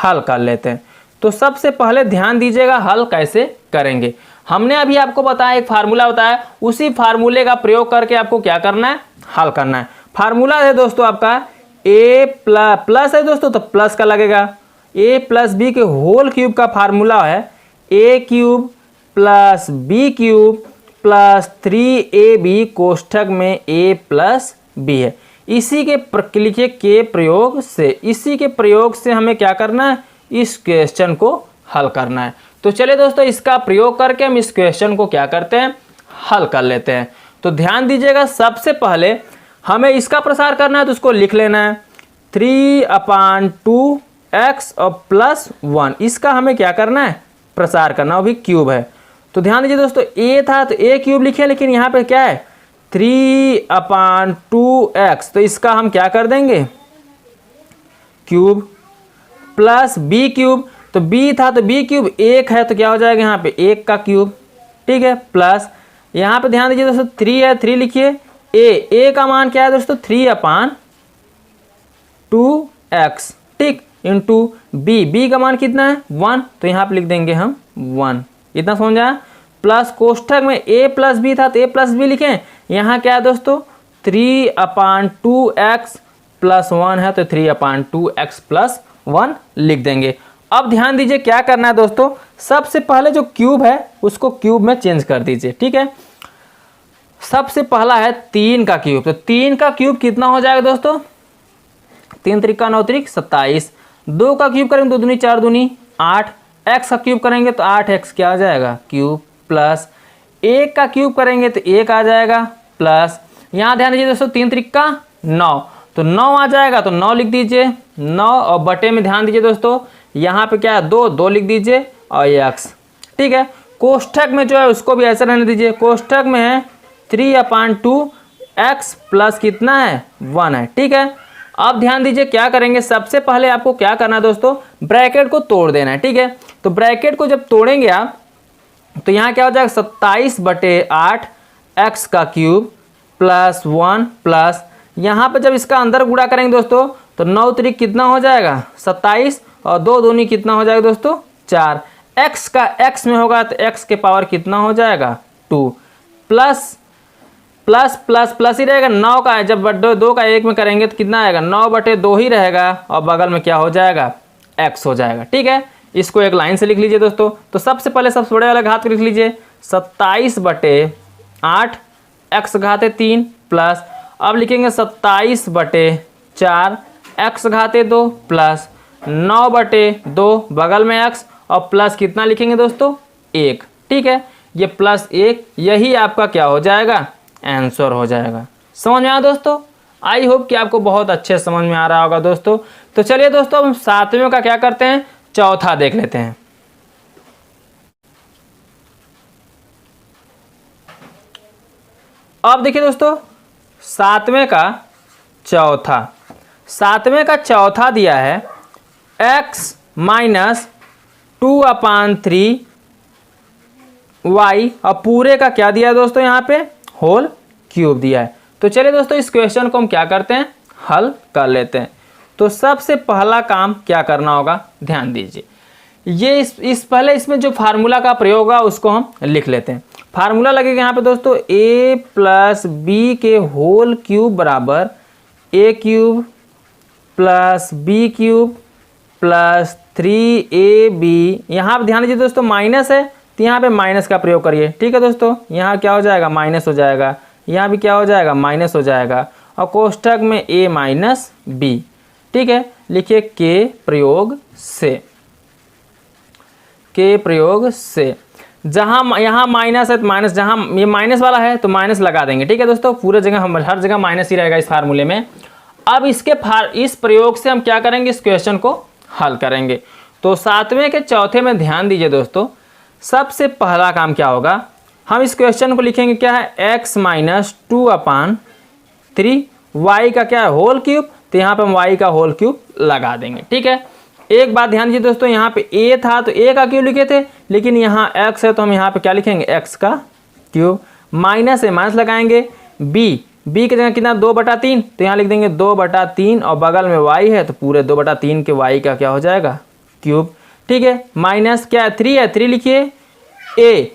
हल कर लेते हैं। तो सबसे पहले ध्यान दीजिएगा हल कैसे करेंगे। हमने अभी आपको बताया, एक फार्मूला बताया, उसी फार्मूले का प्रयोग करके आपको क्या करना है, हल करना है। फार्मूला है दोस्तों आपका a प्लस है दोस्तों, तो प्लस का लगेगा, a प्लस बी के होल क्यूब का फार्मूला है a cube plus b cube plus 3ab कोष्ठक में a प्लस बी है। इसी के लिखिए के प्रयोग से, इसी के प्रयोग से हमें क्या करना है, इस क्वेश्चन को हल करना है। तो चलिए दोस्तों इसका प्रयोग करके हम इस क्वेश्चन को क्या करते हैं, हल कर लेते हैं। तो ध्यान दीजिएगा, सबसे पहले हमें इसका प्रसार करना है तो उसको लिख लेना है 3/2x और प्लस 1, इसका हमें क्या करना है, प्रसार करना, वो भी क्यूब है। तो ध्यान दीजिए दोस्तों a था तो a क्यूब लिखे, लेकिन यहाँ पे क्या है 3/2x, तो इसका हम क्या कर देंगे, क्यूब, प्लस b क्यूब, तो b था तो b क्यूब 1 है तो क्या हो जाएगा यहाँ पे 1 का क्यूब। ठीक है, प्लस यहाँ पे ध्यान दीजिए दोस्तों 3 है, 3 लिखिए, a का मान क्या है दोस्तों 3/2x, ठीक, इंटू b का मान कितना है 1, तो यहाँ पे लिख देंगे हम 1। इतना समझा। प्लस कोष्ठक में a प्लस b था तो a प्लस बी लिखें, यहाँ क्या है दोस्तों 3/2x प्लस 1 है तो 3/2x प्लस 1 लिख देंगे। अब ध्यान दीजिए क्या करना है दोस्तों, सबसे पहले जो क्यूब है उसको क्यूब में चेंज कर दीजिए। ठीक है, सबसे पहला है 3 का क्यूब, तो 3 का क्यूब कितना हो जाएगा दोस्तों, 3 त्रिका 9 त्रिक 27, 2 का क्यूब करेंगे 2 दूनी 4 दूनी 8, x का क्यूब करेंगे तो 8x क्या आ जाएगा क्यूब, प्लस 1 का क्यूब करेंगे तो 1 आ जाएगा, प्लस यहाँ ध्यान दीजिए दोस्तों 3 त्रिका 9, तो 9 आ जाएगा तो 9 लिख दीजिए, 9 और बटे में ध्यान दीजिए दोस्तों यहाँ पे क्या है 2 लिख दीजिए और x। ठीक है, कोष्ठक में जो है उसको भी ऐसे रहने दीजिए, कोष्ठक में है 3/2x प्लस कितना है 1 है। ठीक है, अब ध्यान दीजिए क्या करेंगे, सबसे पहले आपको क्या करना है दोस्तों, ब्रैकेट को तोड़ देना है। ठीक है, तो ब्रैकेट को जब तोड़ेंगे आप तो यहाँ क्या हो जाएगा 27/8 x का क्यूब प्लस 1 प्लस यहाँ पे जब इसका अंदर गुणा करेंगे दोस्तों तो 9 त्रिक कितना हो जाएगा 27 और 2 दूनी कितना हो जाएगा दोस्तों 4, x का x में होगा तो x के पावर कितना हो जाएगा 2, प्लस प्लस प्लस प्लस ही रहेगा, 9 का है, जब 2 का 1 में करेंगे तो कितना आएगा, 9/2 ही रहेगा और बगल में क्या हो जाएगा, x हो जाएगा। ठीक है, इसको एक लाइन से लिख लीजिए दोस्तों। तो सबसे पहले सबसे बड़े वाले घात को लिख लीजिए 27/8 x घाते 3 प्लस, अब लिखेंगे 27/4 x घाते 2 प्लस 9/2 बगल में x और प्लस कितना लिखेंगे दोस्तों, 1। ठीक है, ये +1 यही आपका क्या हो जाएगा, आंसर हो जाएगा। समझ में आया दोस्तों? आई होप कि आपको बहुत अच्छे समझ में आ रहा होगा दोस्तों। तो चलिए दोस्तों, हम 7वें का क्या करते हैं, चौथा देख लेते हैं। अब देखिए दोस्तों, 7वें का चौथा दिया है x - 2/3 y और पूरे का क्या दिया है दोस्तों, यहाँ पे होल क्यूब दिया है। तो चलिए दोस्तों, इस क्वेश्चन को हम क्या करते हैं, हल कर लेते हैं। तो सबसे पहला काम क्या करना होगा, ध्यान दीजिए, ये इस पहले इसमें जो फार्मूला का प्रयोग होगा उसको हम लिख लेते हैं। फार्मूला लगेगा यहाँ पे दोस्तों, a + b के होल क्यूब बराबर a³ + b³ + 3ab। यहाँ पे ध्यान दीजिए दोस्तों, माइनस है तो यहाँ पे माइनस का प्रयोग करिए। ठीक है दोस्तों, यहाँ क्या हो जाएगा, माइनस हो जाएगा, यहाँ भी क्या हो जाएगा, माइनस हो जाएगा, और कोष्ठक में a - b। ठीक है, लिखिए के प्रयोग से जहाँ यहाँ माइनस है तो माइनस, जहाँ ये माइनस वाला है तो माइनस लगा देंगे। ठीक है दोस्तों, पूरे जगह हम हर जगह माइनस ही रहेगा इस फार्मूले में। अब इस प्रयोग से हम क्या करेंगे, इस क्वेश्चन को हल करेंगे। तो 7वें के चौथे में ध्यान दीजिए दोस्तों, सबसे पहला काम क्या होगा, हम इस क्वेश्चन को लिखेंगे क्या है, x - 2/3 y का क्या है, होल क्यूब, तो यहाँ पे हम y का होल क्यूब लगा देंगे। ठीक है, एक बात ध्यान दीजिए दोस्तों, यहाँ पे a था तो a का क्यूब लिखे थे, लेकिन यहाँ x है तो हम यहाँ पे क्या लिखेंगे, x का क्यूब, माइनस है माइनस लगाएंगे, b की जगह कितना, 2/3, तो यहाँ लिख देंगे 2/3 और बगल में y है तो पूरे 2/3 के y का क्या हो जाएगा, क्यूब। ठीक है, माइनस क्या है, 3 है, 3 लिखिए, a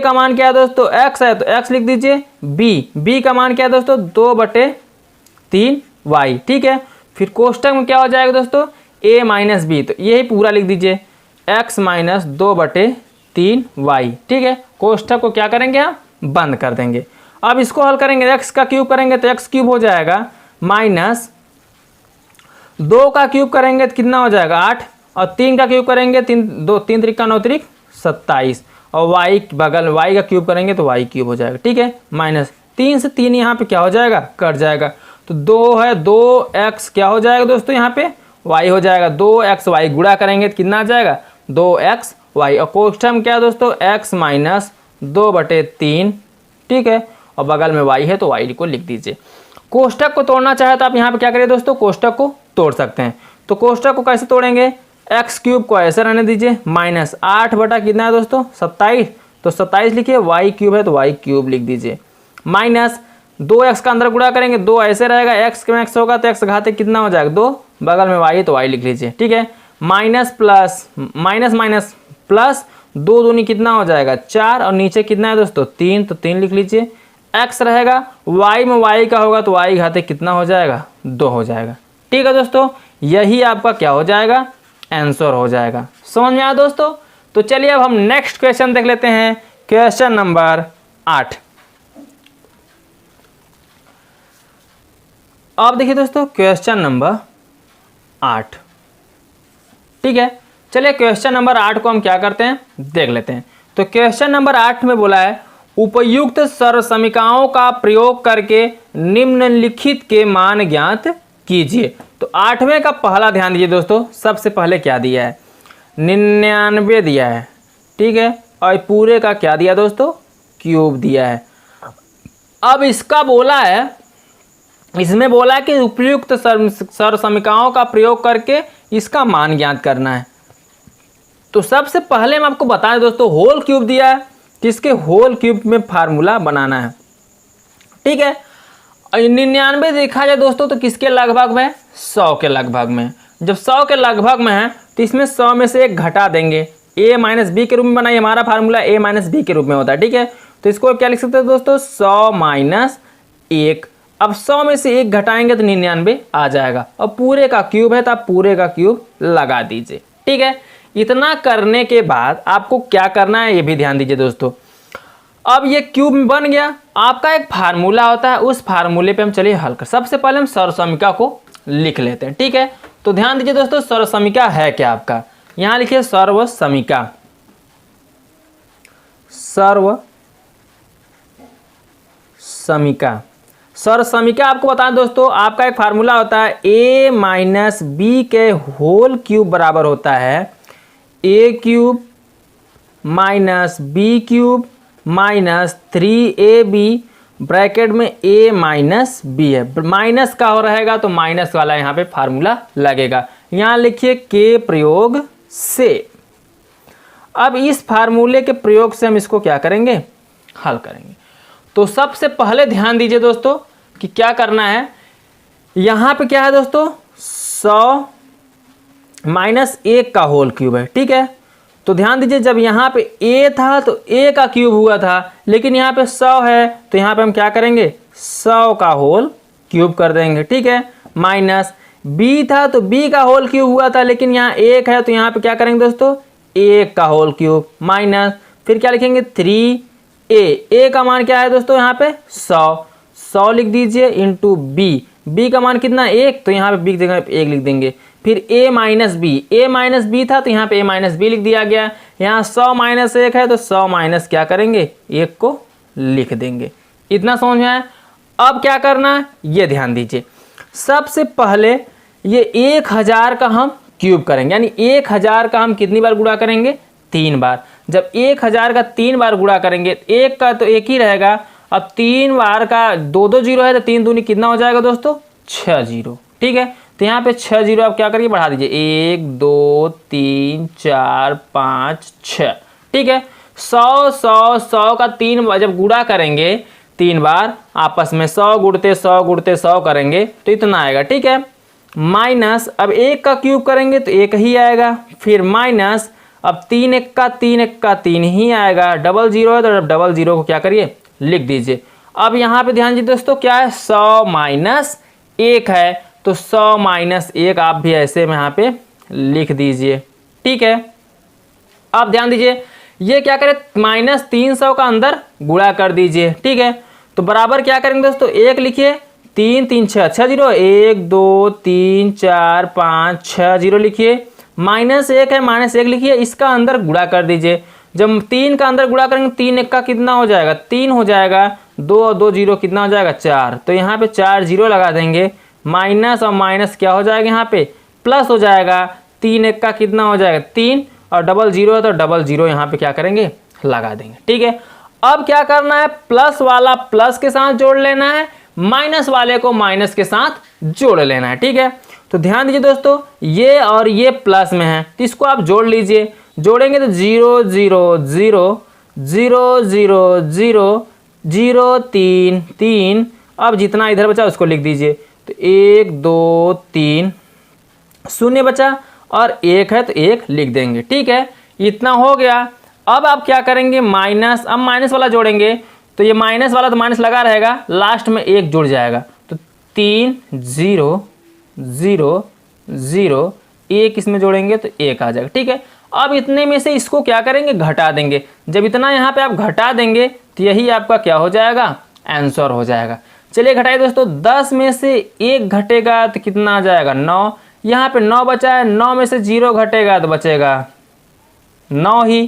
का मान क्या है दोस्तों, x है तो x लिख दीजिए, b का मान क्या है दोस्तों, 2/3 y। ठीक है, फिर कोष्टक में क्या हो जाएगा दोस्तों, a - b, तो यही पूरा लिख दीजिए, x - 2/3 y। ठीक है, कोष्टक को क्या करेंगे, हम बंद कर देंगे। अब इसको हल करेंगे, x का क्यूब करेंगे तो x³ हो जाएगा, माइनस 2 का क्यूब करेंगे तो कितना हो जाएगा, 8, और 3 का क्यूब करेंगे 3 3 का 9 3 27, और y बगल y का क्यूब करेंगे तो y³ हो जाएगा। ठीक है, माइनस 3 से 3 यहाँ पे क्या हो जाएगा, कट जाएगा, तो 2 है, 2x क्या हो जाएगा दोस्तों, यहाँ पे y हो जाएगा, 2xy गुणा करेंगे तो कितना आ जाएगा, 2xy, और कोष्ठक में क्या है दोस्तों, x - 2/3। ठीक है, और बगल में y है तो y को लिख दीजिए। कोष्ठक को तोड़ना चाहे तो आप यहाँ पे क्या करिए दोस्तों, कोष्ठक को तोड़ सकते हैं। तो कोष्ठक को कैसे तोड़ेंगे, x³ को ऐसे रहने दीजिए, माइनस 8 बटा कितना है दोस्तों, 27, तो 27 लिखिए, y³ है तो y³ लिख दीजिए, माइनस 2x का अंदर गुणा करेंगे, 2 ऐसे रहेगा, x में x होगा तो x घाते कितना हो जाएगा, 2, बगल में y है तो y लिख लीजिए। ठीक है, minus plus minus minus plus, 2 दूनी कितना हो जाएगा, 4, और नीचे कितना है दोस्तों, 3, तो 3 लिख लीजिए, x रहेगा, y में y का होगा तो y घाते कितना हो जाएगा, 2 हो जाएगा। ठीक है दोस्तों, यही आपका क्या हो जाएगा, आंसर हो जाएगा। समझ में आया दोस्तों? तो चलिए अब हम नेक्स्ट क्वेश्चन देख लेते हैं, क्वेश्चन नंबर 8। अब देखिए दोस्तों, क्वेश्चन नंबर 8। ठीक है, चलिए क्वेश्चन नंबर 8 को हम क्या करते हैं, देख लेते हैं। तो क्वेश्चन नंबर 8 में बोला है, उपयुक्त सर्वसमीकरणों का प्रयोग करके निम्नलिखित के मान ज्ञात कीजिए। तो 8वें का पहला ध्यान दीजिए दोस्तों, सबसे पहले क्या दिया है, 99 दिया है। ठीक है, और पूरे का क्या दिया दोस्तों, क्यूब दिया है। अब इसका बोला है, इसमें बोला है कि उपयुक्त सर्वसमीकरणों का प्रयोग करके इसका मान ज्ञात करना है। तो सबसे पहले हम आपको बताएं दोस्तों, होल क्यूब दिया है, किसके, होल क्यूब में फार्मूला बनाना है। ठीक है, 99 देखा जाए दोस्तों तो किसके लगभग में, 100 के लगभग में। जब 100 के लगभग में है तो इसमें 100 में से एक घटा देंगे, a - b के रूप में बनाइए, हमारा फार्मूला a - b के रूप में होता है। ठीक है, तो इसको क्या लिख सकते हैं दोस्तों, 100 - 1। अब 100 में से 1 घटाएंगे तो 99 आ जाएगा। अब पूरे का क्यूब है तो आप पूरे का क्यूब लगा दीजिए। ठीक है, इतना करने के बाद आपको क्या करना है ये भी ध्यान दीजिए दोस्तों। अब ये क्यूब बन गया, आपका एक फार्मूला होता है, उस फार्मूले पे हम चलिए हल कर। सबसे पहले हम सर्वसमीका को लिख लेते हैं। ठीक है, तो ध्यान दीजिए दोस्तों, सर्वसमीका है क्या आपका, यहां लिखिए सर्वसमीका। सर्वसमीका, सर्वसमीका आपको बताएं दोस्तों, आपका एक फार्मूला होता है a माइनस बी के होल क्यूब बराबर होता है a cube minus b cube minus 3ab bracket में a माइनस बी है। माइनस का हो रहेगा तो माइनस वाला यहाँ पे फार्मूला लगेगा। यहाँ लिखिए के प्रयोग से। अब इस फार्मूले के प्रयोग से हम इसको क्या करेंगे, हल करेंगे। तो सबसे पहले ध्यान दीजिए दोस्तों कि क्या करना है। यहाँ पे क्या है दोस्तों, 100 माइनस 1 का होल क्यूब है। ठीक है, तो ध्यान दीजिए जब यहाँ पे a था तो a का क्यूब हुआ था, लेकिन यहाँ पे 100 है तो यहाँ पे हम क्या करेंगे, 100 का होल क्यूब कर देंगे। ठीक है, माइनस b था तो b का होल क्यूब हुआ था, लेकिन यहाँ 1 है तो यहाँ पे क्या करेंगे दोस्तों, 1 का होल क्यूब माइनस, फिर क्या लिखेंगे 3a का मान क्या है दोस्तों यहाँ पे 100 लिख दीजिए इंटू b का मान कितना 1, तो यहाँ पे b की जगह 1 लिख देंगे। फिर a माइनस बी था तो यहाँ पे a माइनस बी लिख दिया गया। यहाँ 100 माइनस 1 है तो 100 माइनस क्या करेंगे 1 को लिख देंगे। इतना समझ में आया। अब क्या करना है ये ध्यान दीजिए। सबसे पहले ये 1000 का हम क्यूब करेंगे, यानी 1000 का हम कितनी बार गुणा करेंगे, 3 बार। जब 1000 का 3 बार गुणा करेंगे, 1 का तो 1 ही रहेगा, अब 3 बार का 2 जीरो है तो 3 दूनी कितना हो जाएगा दोस्तों, 6 जीरो। ठीक है, तो यहाँ पे 6 जीरो आप क्या करिए बढ़ा दीजिए, 1 2 3 4 5 6। ठीक है, 100 का 3 बार जब गुणा करेंगे 3 बार आपस में 100 गुणते 100 करेंगे तो इतना आएगा। ठीक है, माइनस अब 1 का क्यूब करेंगे तो 1 ही आएगा, फिर माइनस अब 3 1 का 3 ही आएगा। डबल जीरो है तो डबल जीरो को क्या करिए लिख दीजिए। अब यहाँ पे ध्यान दीजिए दोस्तों क्या है, 100 माइनस 1 है तो 100 माइनस 1 आप भी ऐसे में यहाँ पे लिख दीजिए। ठीक है, अब ध्यान दीजिए ये क्या करें, माइनस 300 का अंदर गुणा कर दीजिए। ठीक है, तो बराबर क्या करेंगे दोस्तों, 1 लिखिए, 3 3 6 जीरो, 1 2 3 4 5 6 जीरो लिखिए, माइनस 1 है माइनस 1 लिखिए, इसका अंदर गुणा कर दीजिए। जब 3 का अंदर गुणा करेंगे 3 1 का कितना हो जाएगा, 3 हो जाएगा, 2 और 2 जीरो कितना हो जाएगा 4, तो यहाँ पे 4 जीरो लगा देंगे। माइनस और माइनस क्या हो जाएगा यहाँ पे प्लस हो जाएगा, 3 1 का कितना हो जाएगा 3, और डबल जीरो है तो डबल जीरो यहाँ पे क्या करेंगे लगा देंगे। ठीक है, अब क्या करना है, प्लस वाला प्लस के साथ जोड़ लेना है, माइनस वाले को माइनस के साथ जोड़ लेना है। ठीक है, तो ध्यान दीजिए दोस्तों ये और ये प्लस में है तो इसको आप जोड़ लीजिए। जोड़ेंगे तो 0 0 0 0 0 0 0 3 3, अब जितना इधर बचा उसको लिख दीजिए, तो 1 2 3 शून्य बचा और 1 है तो 1 लिख देंगे। ठीक है, इतना हो गया। अब आप क्या करेंगे, माइनस, अब माइनस वाला जोड़ेंगे तो ये माइनस वाला तो माइनस लगा रहेगा, लास्ट में 1 जुड़ जाएगा, तो 3 0 0 0 1 इसमें जोड़ेंगे तो 1 आ जाएगा। ठीक है, अब इतने में से इसको क्या करेंगे घटा देंगे। जब इतना यहाँ पे आप घटा देंगे तो यही आपका क्या हो जाएगा, आंसर हो जाएगा। चलिए घटाइए दोस्तों, 10 में से 1 घटेगा तो कितना आ जाएगा 9, यहाँ पे 9 बचा है, 9 में से 0 घटेगा तो बचेगा 9 ही।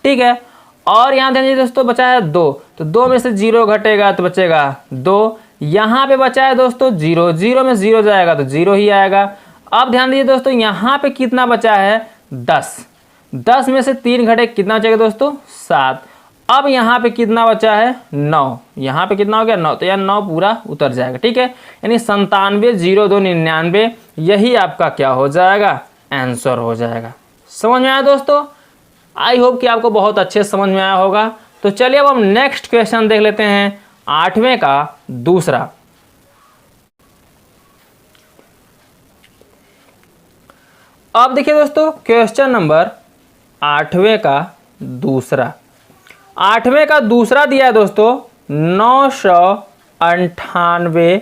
ठीक है, और यहाँ ध्यान दीजिए दोस्तों बचा है 2, तो 2 में से 0 घटेगा तो बचेगा 2, यहाँ पे बचा है दोस्तों 0, 0 में 0 जाएगा तो 0 ही आएगा। अब ध्यान दीजिए दोस्तों यहाँ पे कितना बचा है 10, 10 में से 3 घटे कितना बचेगा दोस्तों 7। अब यहाँ पे कितना बचा है 9, यहाँ पे कितना हो गया 9, तो यहाँ 9 पूरा उतर जाएगा। ठीक है, यानी 97 0 2 99 यही आपका क्या हो जाएगा, आंसर हो जाएगा। समझ में आया दोस्तों, आई होप कि आपको बहुत अच्छे समझ में आया होगा। तो चलिए अब हम नेक्स्ट क्वेश्चन देख लेते हैं, 8वें का दूसरा। अब देखिए दोस्तों क्वेश्चन नंबर 8वें का दूसरा। 8वें का दूसरा दिया है दोस्तों 98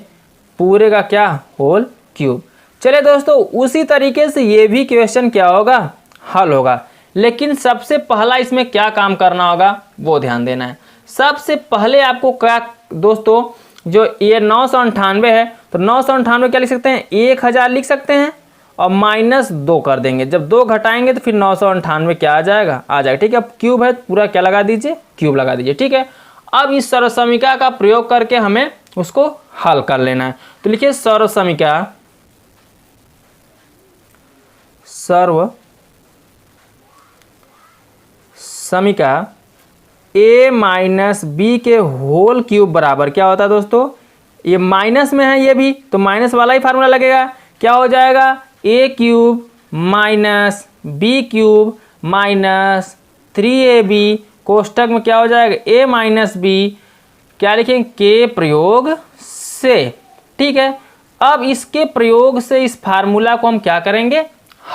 पूरे का क्या होल क्यूब। चलिए दोस्तों उसी तरीके से ये भी क्वेश्चन क्या होगा, हल होगा। लेकिन सबसे पहला इसमें क्या काम करना होगा वो ध्यान देना है। सबसे पहले आपको क्या दोस्तों, जो ये 998 है तो 998 क्या लिख सकते हैं, 1000 लिख सकते हैं और -2 कर देंगे। जब 2 घटाएंगे तो फिर 998 क्या आ जाएगा, ठीक है। अब क्यूब है पूरा क्या लगा दीजिए, क्यूब लगा दीजिए, ठीक है। अब इस सर्वसमीका का प्रयोग करके हमें उसको हल कर लेना है। तो लिखिए सर्वसमीका a माइनस बी के होल क्यूब बराबर क्या होता है दोस्तों, ये माइनस में है ये भी तो माइनस वाला ही फार्मूला लगेगा। क्या हो जाएगा, a cube minus b cube minus 3ab कोष्टक में क्या हो जाएगा, a माइनस बी क्या लिखेंगे, के प्रयोग से, ठीक है। अब इसके प्रयोग से इस फार्मूला को हम क्या करेंगे,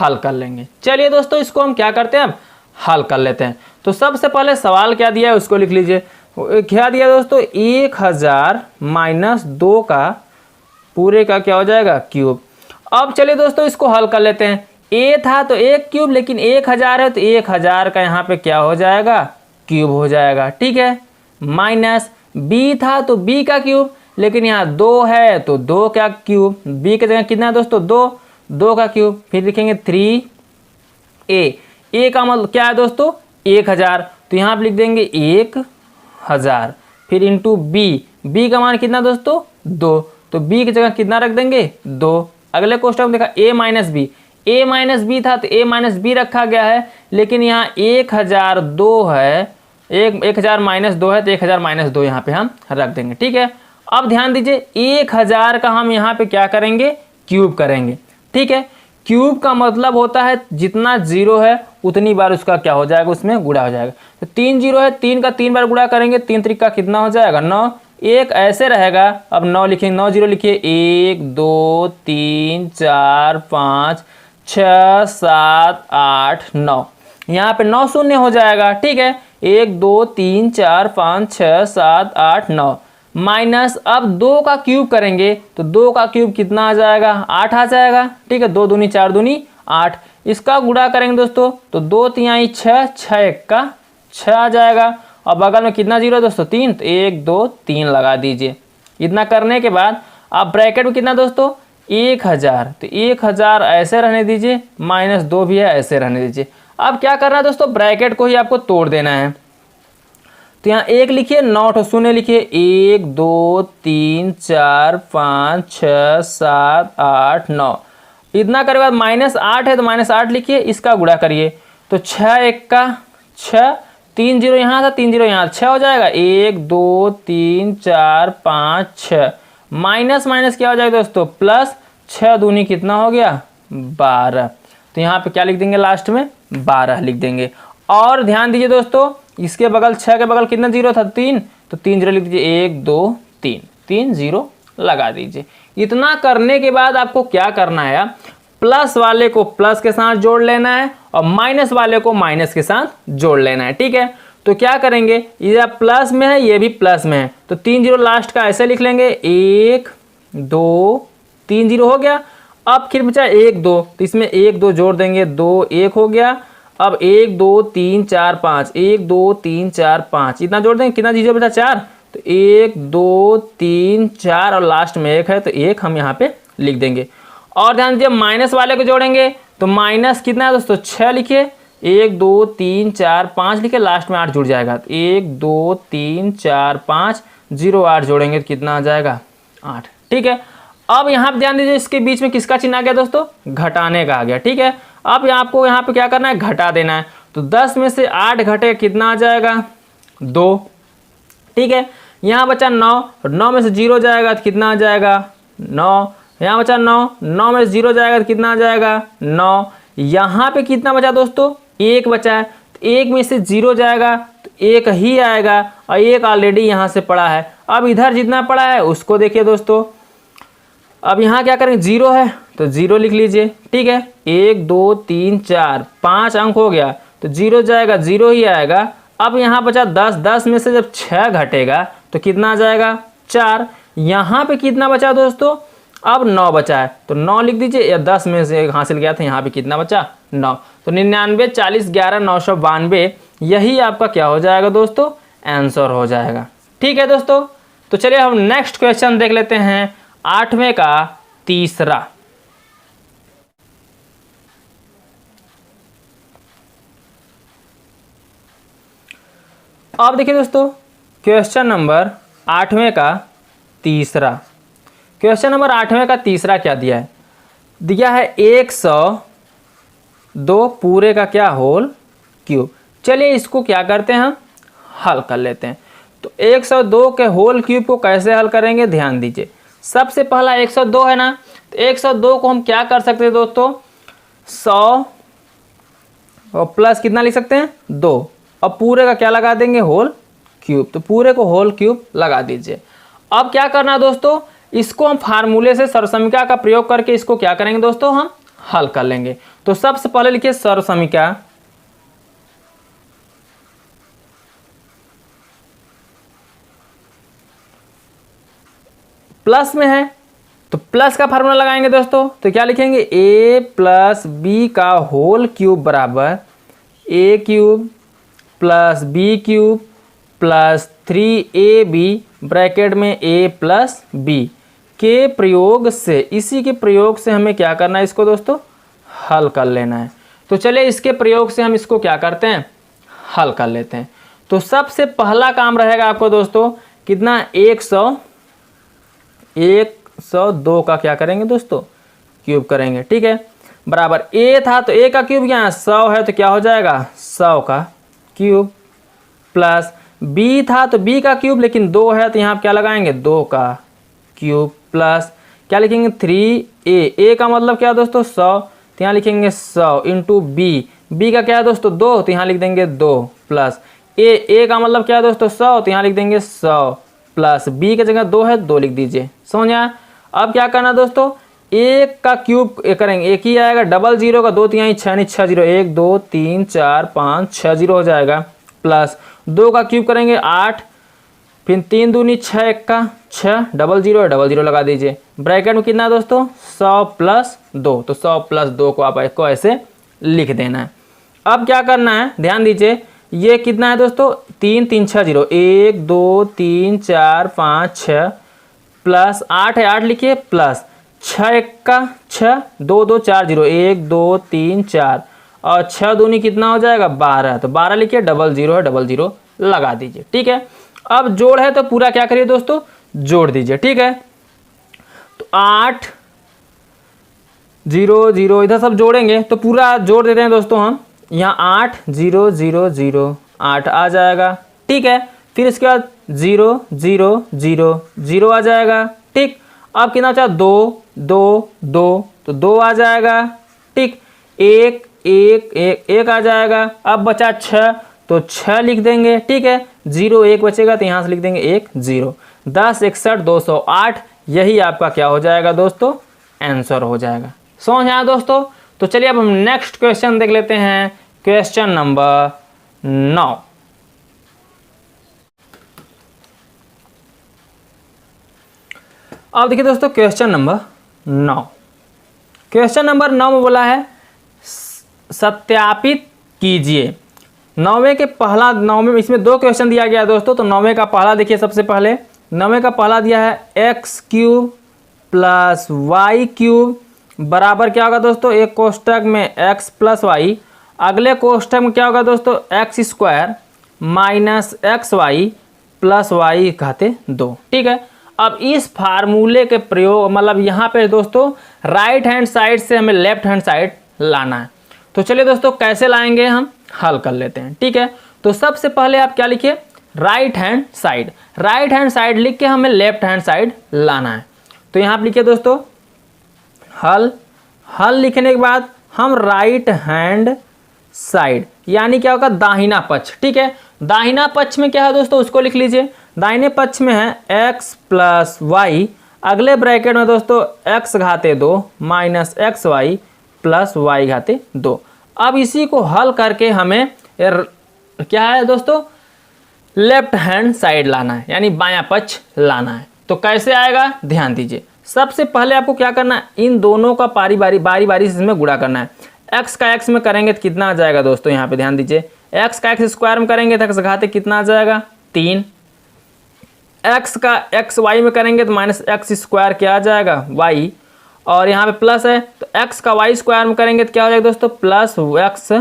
हल कर लेंगे। चलिए दोस्तों इसको हम क्या करते हैं, अब हल कर लेते हैं। तो सबसे पहले सवाल क्या दिया है उसको लिख लीजिए। क्या दिया दोस्तों, 1000 - 2 का पूरे का क्या हो जाएगा, क्यूब। अब चलिए दोस्तों इसको हल कर लेते हैं। a था तो 1 क्यूब, लेकिन 1000 है तो 1000 का यहाँ पे क्या हो जाएगा, क्यूब हो जाएगा, ठीक है। माइनस b था तो b का क्यूब, लेकिन यहाँ 2 है तो 2 का क्यूब, b की जगह कितना है दोस्तों, 2 का क्यूब। फिर लिखेंगे 3a का मतलब क्या है दोस्तों, 1000 तो यहाँ पे लिख देंगे 1000। फिर इंटू b का मान कितना दोस्तों, 2 तो b की जगह कितना रख देंगे, 2। अगले क्वेश्चन में देखा a माइनस बी था तो a माइनस बी रखा गया है, लेकिन यहाँ 1002 है, 1000 - 2 है तो 1000 - 2 यहाँ पे हम रख देंगे, ठीक है। अब ध्यान दीजिए 1000 का हम यहाँ पे क्या करेंगे, क्यूब करेंगे, ठीक है। क्यूब का मतलब होता है जितना जीरो है उतनी बार उसका क्या हो जाएगा, उसमें गुणा हो जाएगा। तो 3 जीरो है, 3 का 3 बार गुणा करेंगे, 3 त्रिका कितना हो जाएगा, 9। एक ऐसे रहेगा, अब 9 लिखेंगे, 9 जीरो लिखिए, 1 2 3 4 5 6 7 8 9, यहाँ पे 9 शून्य हो जाएगा, ठीक है। 1 2 3 4 5 6 7 8 9 माइनस, अब 2 का क्यूब करेंगे तो 2 का क्यूब कितना आ जाएगा, 8 आ जाएगा, ठीक है। 2 दूनी 4 दूनी 8, इसका गुणा करेंगे दोस्तों तो 2 तिहाई 6, 6 एक का 6 आ जाएगा। और बगल में कितना जीरो दोस्तों, 3, तो 1 2 3 लगा दीजिए। इतना करने के बाद आप ब्रैकेट में कितना दोस्तों, 1000 तो 1000 ऐसे रहने दीजिए, -2 भी है ऐसे रहने दीजिए। अब क्या करना है दोस्तों, ब्रैकेट को ही आपको तोड़ देना है। तो यहाँ 1 लिखिए, 9 शून्य लिखिए, 1 2 3 4 5 6 7 8 9। इतना करने के बाद -8 है तो -8 लिखिए, इसका गुणा करिए तो 6 एक का 6, 3 जीरो यहाँ था, 3 जीरो यहाँ, 6 हो जाएगा। 1 2 3 4 5 6 माइनस माइनस क्या हो जाएगा दोस्तों, प्लस 6 दूनी कितना हो गया, 12। तो यहाँ पे क्या लिख देंगे, लास्ट में 12 लिख देंगे। और ध्यान दीजिए दोस्तों, इसके बगल 6 के बगल कितना जीरो था, 3, तो 3 जीरो लिख दीजिए, 1 2 3, 3 जीरो लगा दीजिए। इतना करने के बाद आपको क्या करना है, प्लस वाले को प्लस के साथ जोड़ लेना है और माइनस वाले को माइनस के साथ जोड़ लेना है, ठीक है। तो क्या करेंगे, ये प्लस में है ये भी प्लस में है तो 3 जीरो लास्ट का ऐसे लिख लेंगे, 1 2 3 जीरो हो गया। अब फिर बचा 1 2 तो इसमें 1 2 जोड़ देंगे, 2 1 हो गया। अब 1 2 3 4 5, 1 2 3 4 5 इतना जोड़ देंगे, कितना जीरो बचा, 4, तो 1 2 3 4 और लास्ट में 1 है तो 1 हम यहाँ पे लिख देंगे। और ध्यान दीजिए माइनस वाले को जोड़ेंगे तो माइनस कितना है दोस्तों, 6 लिखिए, 1 2 3 4 5 लिखिए, लास्ट में 8 जुड़ जाएगा तो 1 2 3 4 5 0 8 जोड़ेंगे तो कितना आ जाएगा, 8, ठीक है। अब यहाँ पे ध्यान दीजिए इसके बीच में किसका चिन्ह आ गया दोस्तों, घटाने का आ गया, ठीक है। अब आपको यहाँ पे क्या करना है, घटा देना है। तो 10 में से 8 घटे कितना आ जाएगा, 2, ठीक है। यहाँ बचा 9, 9 में से 0 जाएगा तो कितना आ जाएगा, 9। यहाँ बचा 9, 9 में से 0 जाएगा तो कितना आ जाएगा, 9। यहाँ पे कितना बचा दोस्तों, 1 बचा है तो 1 में से 0 जाएगा तो 1 ही आएगा और 1 ऑलरेडी यहाँ से पड़ा है। अब इधर जितना पड़ा है उसको देखिए दोस्तों, अब यहाँ क्या करेंगे, 0 है तो 0 लिख लीजिए, ठीक है। 1 2 3 4 5 अंक हो गया तो 0 जाएगा, 0 ही आएगा। अब यहाँ बचा 10, 10 में से जब 6 घटेगा तो कितना आ जाएगा, 4। यहाँ पे कितना बचा दोस्तों, अब 9 बचा है, तो 9 लिख दीजिए, या 10 में से हासिल गया था, यहाँ पे कितना बचा 9, तो 99 40 11 992, यही आपका क्या हो जाएगा दोस्तों, आंसर हो जाएगा। ठीक है दोस्तों, तो चलिए हम नेक्स्ट क्वेश्चन देख लेते हैं, 8वें का तीसरा। अब देखिए दोस्तों, क्वेश्चन नंबर 8वें का तीसरा, क्वेश्चन नंबर 8वें का तीसरा क्या दिया है, दिया है 102 पूरे का क्या होल क्यूब। चलिए इसको क्या करते हैं, हम हल कर लेते हैं। तो 102 के होल क्यूब को कैसे हल करेंगे, ध्यान दीजिए। सबसे पहला 102 है ना, तो 102 को हम क्या कर सकते हैं दोस्तों, 100 और प्लस कितना लिख सकते हैं 2, अब पूरे का क्या लगा देंगे, होल क्यूब, तो पूरे को होल क्यूब लगा दीजिए। अब क्या करना है दोस्तों, इसको हम फार्मूले से सर्वसमीका का प्रयोग करके इसको क्या करेंगे दोस्तों, हम हल कर लेंगे। तो सबसे पहले लिखिए सर्वसमीका, प्लस में है तो प्लस का फार्मूला लगाएंगे दोस्तों, तो क्या लिखेंगे, a प्लस बी का होल क्यूब बराबर a cube plus b cube plus 3ab bracket में a प्लस बी के प्रयोग से, इसी के प्रयोग से हमें क्या करना है, इसको दोस्तों हल कर लेना है। तो चलिए इसके प्रयोग से हम इसको क्या करते हैं, हल कर लेते हैं। तो सबसे पहला काम रहेगा आपको दोस्तों, कितना 102 का क्या करेंगे दोस्तों, क्यूब करेंगे। ठीक है, बराबर a था तो a का क्यूब क्या है 100 है, तो क्या हो जाएगा 100 का क्यूब, प्लस b था तो b का क्यूब लेकिन 2 है, तो यहाँ क्या लगाएंगे 2 का क्यूब, प्लस क्या लिखेंगे 3a का मतलब क्या है दोस्तों 100, तो यहाँ लिखेंगे 100 इंटू b का क्या है दोस्तों 2, तो यहाँ लिख देंगे 2, प्लस a का मतलब क्या है दोस्तों 100, तो यहाँ लिख देंगे 100, प्लस b की जगह 2 है 2 लिख दीजिए, समझ आया। अब क्या करना दोस्तों, एक का क्यूब करेंगे, एक ही आएगा, डबल जीरो का 2 3 6 नहीं 6 जीरो, 1 2 3 4 5 6 जीरो हो जाएगा, प्लस 2 का क्यूब करेंगे 8, फिर 3 दूनी 6 1 का 6, डबल जीरो लगा दीजिए, ब्रैकेट में कितना दोस्तों 100 प्लस 2, तो 100 प्लस 2 को आप को ऐसे लिख देना है। अब क्या करना है, ध्यान दीजिए, ये कितना है दोस्तों 3 3 6 जीरो, 1 2 3 4 5 6 प्लस 8 है 8 लिखिए, प्लस 6 1 का 6 2 2 4 जीरो, 1 2 3 4 और 6 दूनी कितना हो जाएगा 12, तो 12 लिखिए, डबल जीरो है डबल जीरो लगा दीजिए। ठीक है, अब जोड़ है तो पूरा क्या करिए दोस्तों जोड़ दीजिए। ठीक है, तो 8 0 0 इधर सब जोड़ेंगे तो पूरा जोड़ देते हैं दोस्तों हम, यहाँ 8 0 0 0 8 आ जाएगा। ठीक है, फिर इसके बाद 0 0 0 0 आ जाएगा। ठीक, अब कितना बचा 2 2 2, तो 2 आ जाएगा। ठीक, 1 1 1 1 आ जाएगा। अब बचा 6, तो 6 लिख देंगे। ठीक है, 0 1 बचेगा तो यहाँ से लिख देंगे 1 0, 10 61 208, यही आपका क्या हो जाएगा दोस्तों आंसर हो जाएगा। समझ आया दोस्तों। तो चलिए अब हम नेक्स्ट क्वेश्चन देख लेते हैं, क्वेश्चन नंबर 9। अब देखिए दोस्तों क्वेश्चन नंबर 9, क्वेश्चन नंबर 9 में बोला है सत्यापित कीजिए। 9वें के पहला 9वें इसमें 2 क्वेश्चन दिया गया है दोस्तों। तो 9वें का पहला देखिए, सबसे पहले 9वें का पहला दिया है x cube plus y cube बराबर क्या होगा दोस्तों, एक कोष्टक में x प्लस वाई, अगले कोष्टक में क्या होगा दोस्तों x square minus x y plus y घाते 2। ठीक है, अब इस फार्मूले के प्रयोग मतलब यहाँ पे दोस्तों राइट हैंड साइड से हमें लेफ्ट हैंड साइड लाना है। तो चलिए दोस्तों कैसे लाएंगे हम हल कर लेते हैं। ठीक है, तो सबसे पहले आप क्या लिखिए right hand side, right hand side लिख के हमें लेफ्ट हैंड साइड लाना है। तो यहाँ आप लिखिए दोस्तों हल, हल लिखने के बाद हम राइट हैंड साइड यानी क्या होगा दाहिना पक्ष। ठीक है, दाहिना पक्ष में क्या है दोस्तों उसको लिख लीजिए। दाहिने पक्ष में है x प्लस वाई, अगले ब्रैकेट में दोस्तों x घाते 2 minus x y plus y घाते 2। अब इसी को हल करके हमें क्या है दोस्तों लेफ्ट हैंड साइड लाना है यानी बायां पक्ष लाना है। तो कैसे आएगा ध्यान दीजिए। सबसे पहले आपको क्या करना है, इन दोनों का बारी बारी से इसमें गुणा करना है। x का x में करेंगे तो कितना आ जाएगा दोस्तों, यहाँ पे ध्यान दीजिए, x का x स्क्वायर में करेंगे तो x घाते कितना आ जाएगा 3, x का x y में करेंगे तो माइनस एक्स स्क्वायर क्या आ जाएगा y, और यहाँ पे प्लस है तो x का y स्क्वायर में करेंगे तो क्या हो जाएगा दोस्तों प्लस एक्स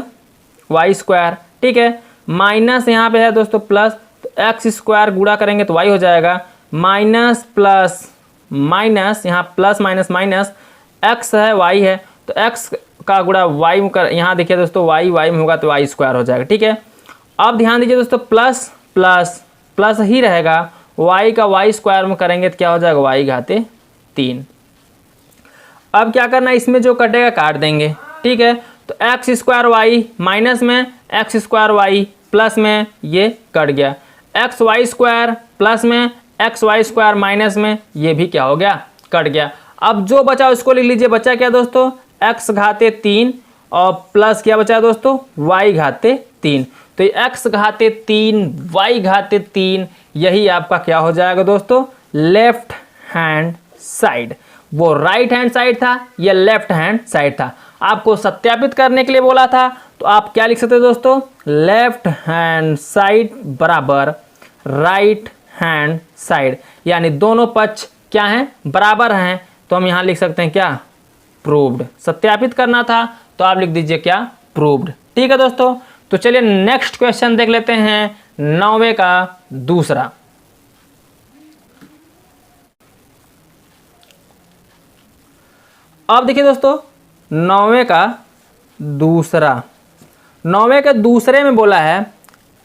वाई स्क्वायर, ठीक है। माइनस यहाँ पे है दोस्तों प्लस, तो एक्स स्क्वायर गुणा करेंगे तो y हो जाएगा माइनस प्लस माइनस, यहाँ प्लस माइनस माइनस, x है y है तो x का गुणा y में कर, यहाँ देखिए दोस्तों y में होगा तो y स्क्वायर हो जाएगा, ठीक है। अब ध्यान दीजिए दोस्तों प्लस प्लस प्लस ही रहेगा, y का y स्क्वायर में करेंगे तो क्या हो जाएगा y घाते 3। अब क्या करना है, इसमें जो कटेगा काट देंगे, ठीक है। तो एक्स स्क्वायर वाई माइनस में एक्स स्क्वायर वाई प्लस में ये कट गया, एक्स वाई स्क्वायर प्लस में एक्स वाई स्क्वायर माइनस में ये भी क्या हो गया कट गया। अब जो बचा उसको लिख लीजिए, बचा क्या दोस्तों एक्स घाते 3 और प्लस क्या बचा दोस्तों वाई घाते 3, तो ये एक्स घाते 3 वाई घाते 3 यही आपका क्या हो जाएगा दोस्तों लेफ्ट हैंड साइड। वो राइट हैंड साइड था, ये लेफ्ट हैंड साइड था। आपको सत्यापित करने के लिए बोला था तो आप क्या लिख सकते हो दोस्तों, लेफ्ट हैंड साइड बराबर राइट हैंड साइड, यानी दोनों पक्ष क्या हैं बराबर हैं, तो हम यहाँ लिख सकते हैं क्या प्रूव्ड। सत्यापित करना था तो आप लिख दीजिए क्या प्रूव्ड, ठीक है दोस्तों। तो चलिए नेक्स्ट क्वेश्चन देख लेते हैं, 9वें का दूसरा। अब देखिए दोस्तों 9वें का दूसरा, 9वें के दूसरे में बोला है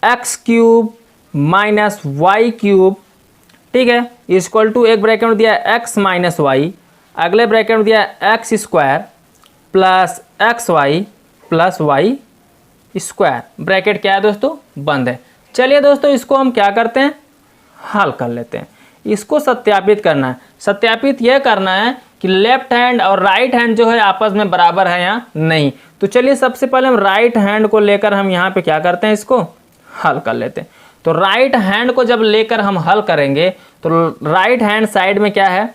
x cube minus y cube, ठीक है, इक्वल टू एक ब्रैकेट में दिया है एक्स माइनस वाई, अगले ब्रैकेट में दिया है x square plus x y plus y square, bracket क्या है दोस्तों बंद है। चलिए दोस्तों इसको हम क्या करते हैं हल कर लेते हैं। इसको सत्यापित करना है, सत्यापित यह करना है कि लेफ्ट हैंड और राइट हैंड जो है आपस में बराबर है या नहीं। तो चलिए सबसे पहले हम राइट हैंड को लेकर हम यहाँ पे क्या करते हैं इसको हल कर लेते हैं। तो राइट हैंड को जब लेकर हम हल करेंगे तो राइट हैंड साइड में क्या है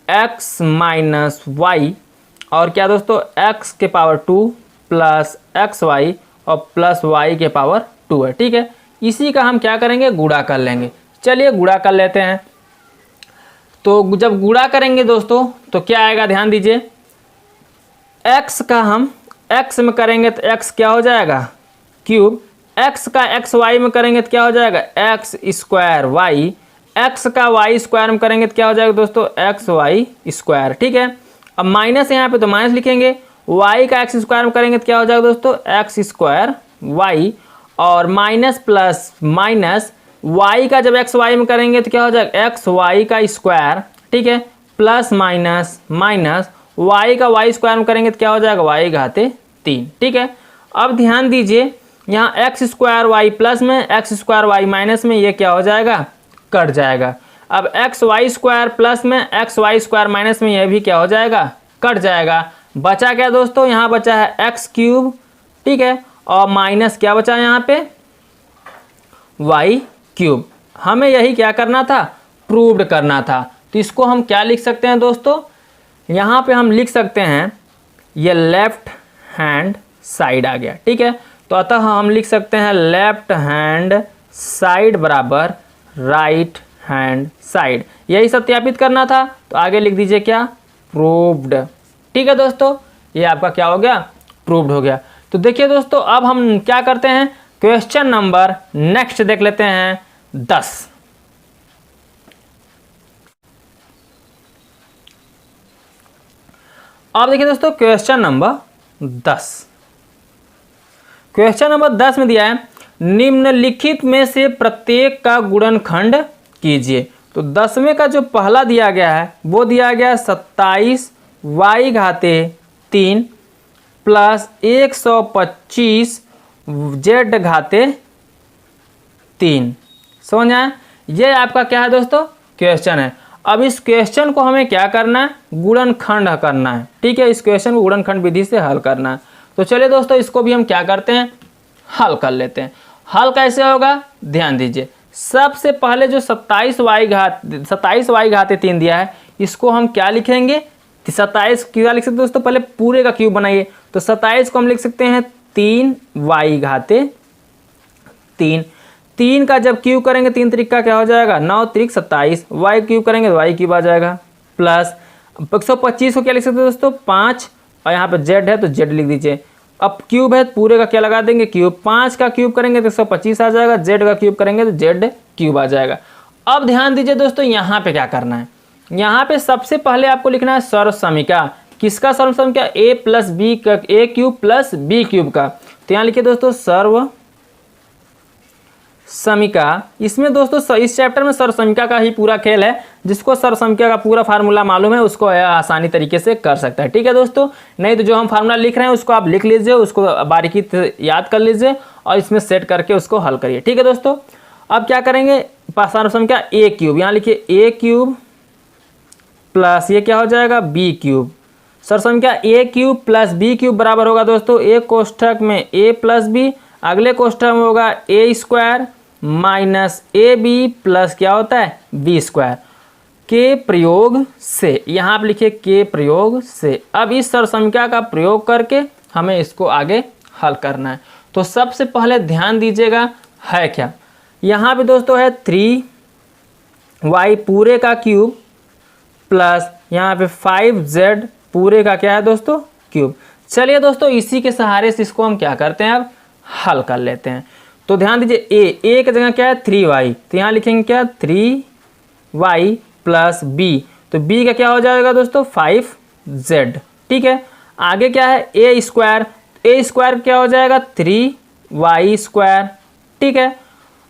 x माइनस वाई और क्या दोस्तों x के पावर 2 प्लस एक्स वाई और प्लस y के पावर 2 है, ठीक है। इसी का हम क्या करेंगे गुणा कर लेंगे। चलिए गुणा कर लेते हैं। तो जब गुणा करेंगे दोस्तों तो क्या आएगा ध्यान दीजिए, x का हम x में करेंगे तो x क्या हो जाएगा क्यूब, x का x y में करेंगे तो क्या हो जाएगा x स्क्वायर y, x का y स्क्वायर में करेंगे तो क्या हो जाएगा दोस्तों एक्स वाई स्क्वायर, ठीक है। अब माइनस यहाँ पे तो माइनस लिखेंगे, y का x स्क्वायर में करेंगे तो क्या हो जाएगा दोस्तों एक्स स्क्वायर y, और माइनस प्लस माइनस y का जब एक्स वाई में करेंगे तो क्या हो जाएगा एक्स वाई का स्क्वायर, ठीक है, प्लस माइनस माइनस y का y स्क्वायर में करेंगे तो क्या हो जाएगा y घाते 3, ठीक है। अब ध्यान दीजिए यहाँ एक्स स्क्वायर वाई प्लस में एक्स स्क्वायर वाई माइनस में ये क्या हो जाएगा कट जाएगा। अब एक्स वाई स्क्वायर प्लस में एक्स वाई स्क्वायर माइनस में ये भी क्या हो जाएगा कट जाएगा। बचा क्या दोस्तों, यहाँ बचा है एक्स क्यूब, ठीक है, और माइनस क्या बचा है यहाँ पे वाई क्यूब। हमें यही क्या करना था प्रूव्ड करना था। तो इसको हम क्या लिख सकते हैं दोस्तों, यहाँ पे हम लिख सकते हैं ये लेफ्ट हैंड साइड आ गया, ठीक है। तो अतः हम लिख सकते हैं लेफ्ट हैंड साइड बराबर राइट हैंड साइड, यही सत्यापित करना था। तो आगे लिख दीजिए क्या प्रूव्ड, ठीक है दोस्तों, ये आपका क्या हो गया प्रूव्ड हो गया। तो देखिए दोस्तों अब हम क्या करते हैं क्वेश्चन नंबर नेक्स्ट देख लेते हैं 10। अब देखिए दोस्तों क्वेश्चन नंबर 10, क्वेश्चन नंबर 10 में दिया है निम्नलिखित में से प्रत्येक का गुणनखंड कीजिए। तो 10वें का जो पहला दिया गया है वो दिया गया 27 वाई घाते 3 प्लस 125 जेड घाते 3, समझ आए। ये आपका क्या है दोस्तों क्वेश्चन है। अब इस क्वेश्चन को हमें क्या करना है गुणनखंड करना है, ठीक है। इस क्वेश्चन को गुणनखंड विधि से हल करना है। तो चलिए दोस्तों इसको भी हम क्या करते हैं हल कर लेते हैं। हल कैसे होगा ध्यान दीजिए। सबसे पहले जो 27y घाते 3 दिया है इसको हम क्या लिखेंगे, 27 क्या लिख सकते हैं दोस्तों, पहले पूरे का क्यूब बनाइए। तो 27 को हम लिख सकते हैं 3y घाते 3। 3 का जब क्यूब करेंगे 3 त्रिक का क्या हो जाएगा, 9 त्रिक 27, y क्यूब करेंगे तो y क्यूब आ जाएगा, प्लस 125 को क्या लिख सकते हैं दोस्तों 5, और यहाँ पे z है तो z लिख दीजिए। अब क्यूब है पूरे का क्या लगा देंगे क्यूब, 5 का क्यूब करेंगे तो 125 आ जाएगा, z का क्यूब करेंगे तो z क्यूब आ जाएगा। अब ध्यान दीजिए दोस्तों यहाँ पे क्या करना है, यहाँ पे सबसे पहले आपको लिखना है सर्व समीका। किसका सर्व समीका, a प्लस बी का, a cube plus b cube का। तो यहाँ लिखिए दोस्तों सर्व समीका। इसमें दोस्तों इस चैप्टर में सर्व समीका का ही पूरा खेल है, जिसको सर्व समीका का पूरा फार्मूला मालूम है उसको आसानी तरीके से कर सकता है। ठीक है दोस्तों, नहीं तो जो हम फार्मूला लिख रहे हैं उसको आप लिख लीजिए, उसको बारीकी से याद कर लीजिए और इसमें सेट करके उसको हल करिए। ठीक है दोस्तों, अब क्या करेंगे, सर्व समीका a क्यूब, यहाँ लिखिए a क्यूब प्लस ये क्या हो जाएगा b क्यूब। सर्व समीका a cube plus b cube बराबर होगा दोस्तों एक कोष्ठक में a प्लस b, अगले कोष्ठक में होगा a square minus a b plus क्या होता है बी स्क्वायर के प्रयोग से। यहाँ आप लिखिए के प्रयोग से। अब इस सर्व समीका का प्रयोग करके हमें इसको आगे हल करना है। तो सबसे पहले ध्यान दीजिएगा है क्या, यहाँ पे दोस्तों है 3y पूरे का क्यूब प्लस यहाँ पे 5z पूरे का क्या है दोस्तों क्यूब। चलिए दोस्तों इसी के सहारे से इसको हम क्या करते हैं अब हल कर लेते हैं। तो ध्यान दीजिए a की जगह क्या है 3y, तो यहाँ लिखेंगे क्या 3y प्लस b, तो b का क्या हो जाएगा दोस्तों 5z। ठीक है, आगे क्या है a स्क्वायर क्या हो जाएगा 3y स्क्वायर। ठीक है,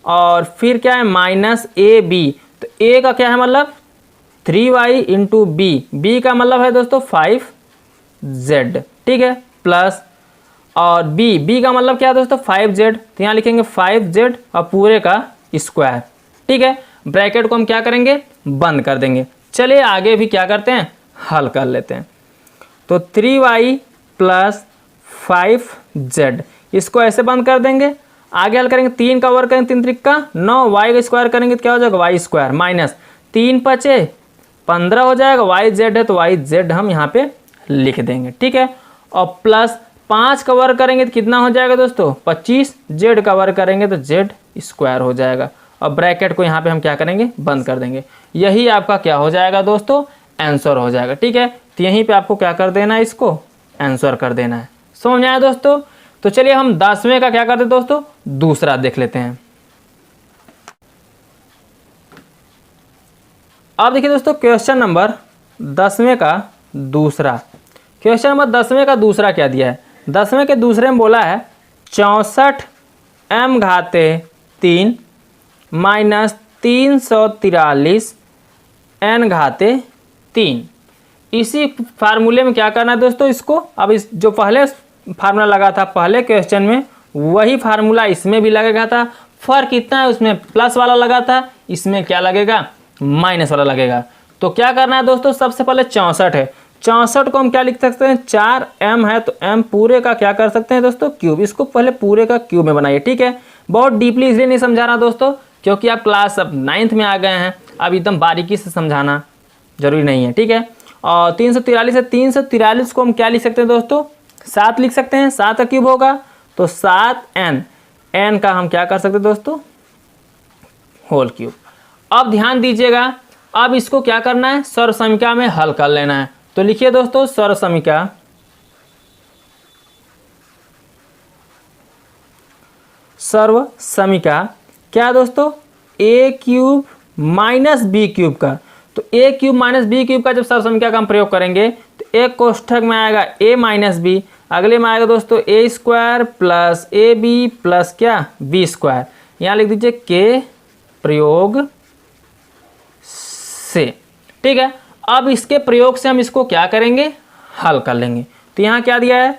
और फिर क्या है माइनस ए बी, तो a का क्या है मतलब 3y इंटू b का मतलब है दोस्तों 5z। ठीक है, प्लस और b का मतलब क्या है दोस्तों 5z, तो यहाँ लिखेंगे 5z और पूरे का स्क्वायर। ठीक है, ब्रैकेट को हम क्या करेंगे बंद कर देंगे। चलिए आगे भी क्या करते हैं हल कर लेते हैं। तो 3y प्लस 5z इसको ऐसे बंद कर देंगे। आगे हल करेंगे 3 का वर्ग करेंगे 3 त्रिक का 9, y का स्क्वायर करेंगे तो क्या हो जाएगा y स्क्वायर माइनस 3 पचे 15 हो जाएगा, yz है तो yz हम यहाँ पे लिख देंगे। ठीक है, और प्लस 5 का वर्ग करेंगे तो कितना हो जाएगा दोस्तों 25, z का वर्ग करेंगे तो z स्क्वायर हो जाएगा, और ब्रैकेट को यहाँ पे हम क्या करेंगे बंद कर देंगे। यही आपका क्या हो जाएगा दोस्तों आंसर हो जाएगा। ठीक है, तो यहीं पे आपको क्या कर देना है इसको आंसर कर देना है। समझ में आया दोस्तों। तो चलिए हम 10वें का क्या करते हैं दोस्तों दूसरा देख लेते हैं। अब देखिए दोस्तों क्वेश्चन नंबर 10वें का दूसरा, क्वेश्चन नंबर 10वें का दूसरा क्या दिया है, 10वें के दूसरे में बोला है 64m घाते 3 माइनस 343 n घाते 3। इसी फार्मूले में क्या करना है दोस्तों इसको, अब इस जो पहले फार्मूला लगा था पहले क्वेश्चन में वही फार्मूला इसमें भी लगेगा था। फर्क इतना है उसमें प्लस वाला लगा था, इसमें क्या लगेगा माइनस वाला लगेगा। तो क्या करना है दोस्तों, सबसे पहले 64 है, 64 को हम क्या लिख सकते हैं 4m है तो m पूरे का क्या कर सकते हैं दोस्तों क्यूब। इसको पहले पूरे का क्यूब में बनाइए। ठीक है, बहुत डीपली इसलिए नहीं समझा रहा दोस्तों क्योंकि आप क्लास अब 9th में आ गए हैं, अब एकदम बारीकी से समझाना जरूरी नहीं है। ठीक है, और 343 है, 343 को हम क्या लिख सकते हैं दोस्तों 7 लिख सकते हैं, 7 का क्यूब होगा तो 7n का हम क्या कर सकते हैं दोस्तों होल क्यूब। अब ध्यान दीजिएगा, अब इसको क्या करना है सर्व समीका में हल कर लेना है। तो लिखिए दोस्तों सर्व समीका क्या है दोस्तों a cube minus b cube का। तो a cube minus b cube का जब सर्व समीका का हम प्रयोग करेंगे तो एक कोष्ठक में आएगा a माइनस बी, अगले में आएगा दोस्तों a square plus a b plus क्या b स्क्वायर। यहाँ लिख दीजिए के प्रयोग से। ठीक है, अब इसके प्रयोग से हम इसको क्या करेंगे हल कर लेंगे। तो यहाँ क्या दिया है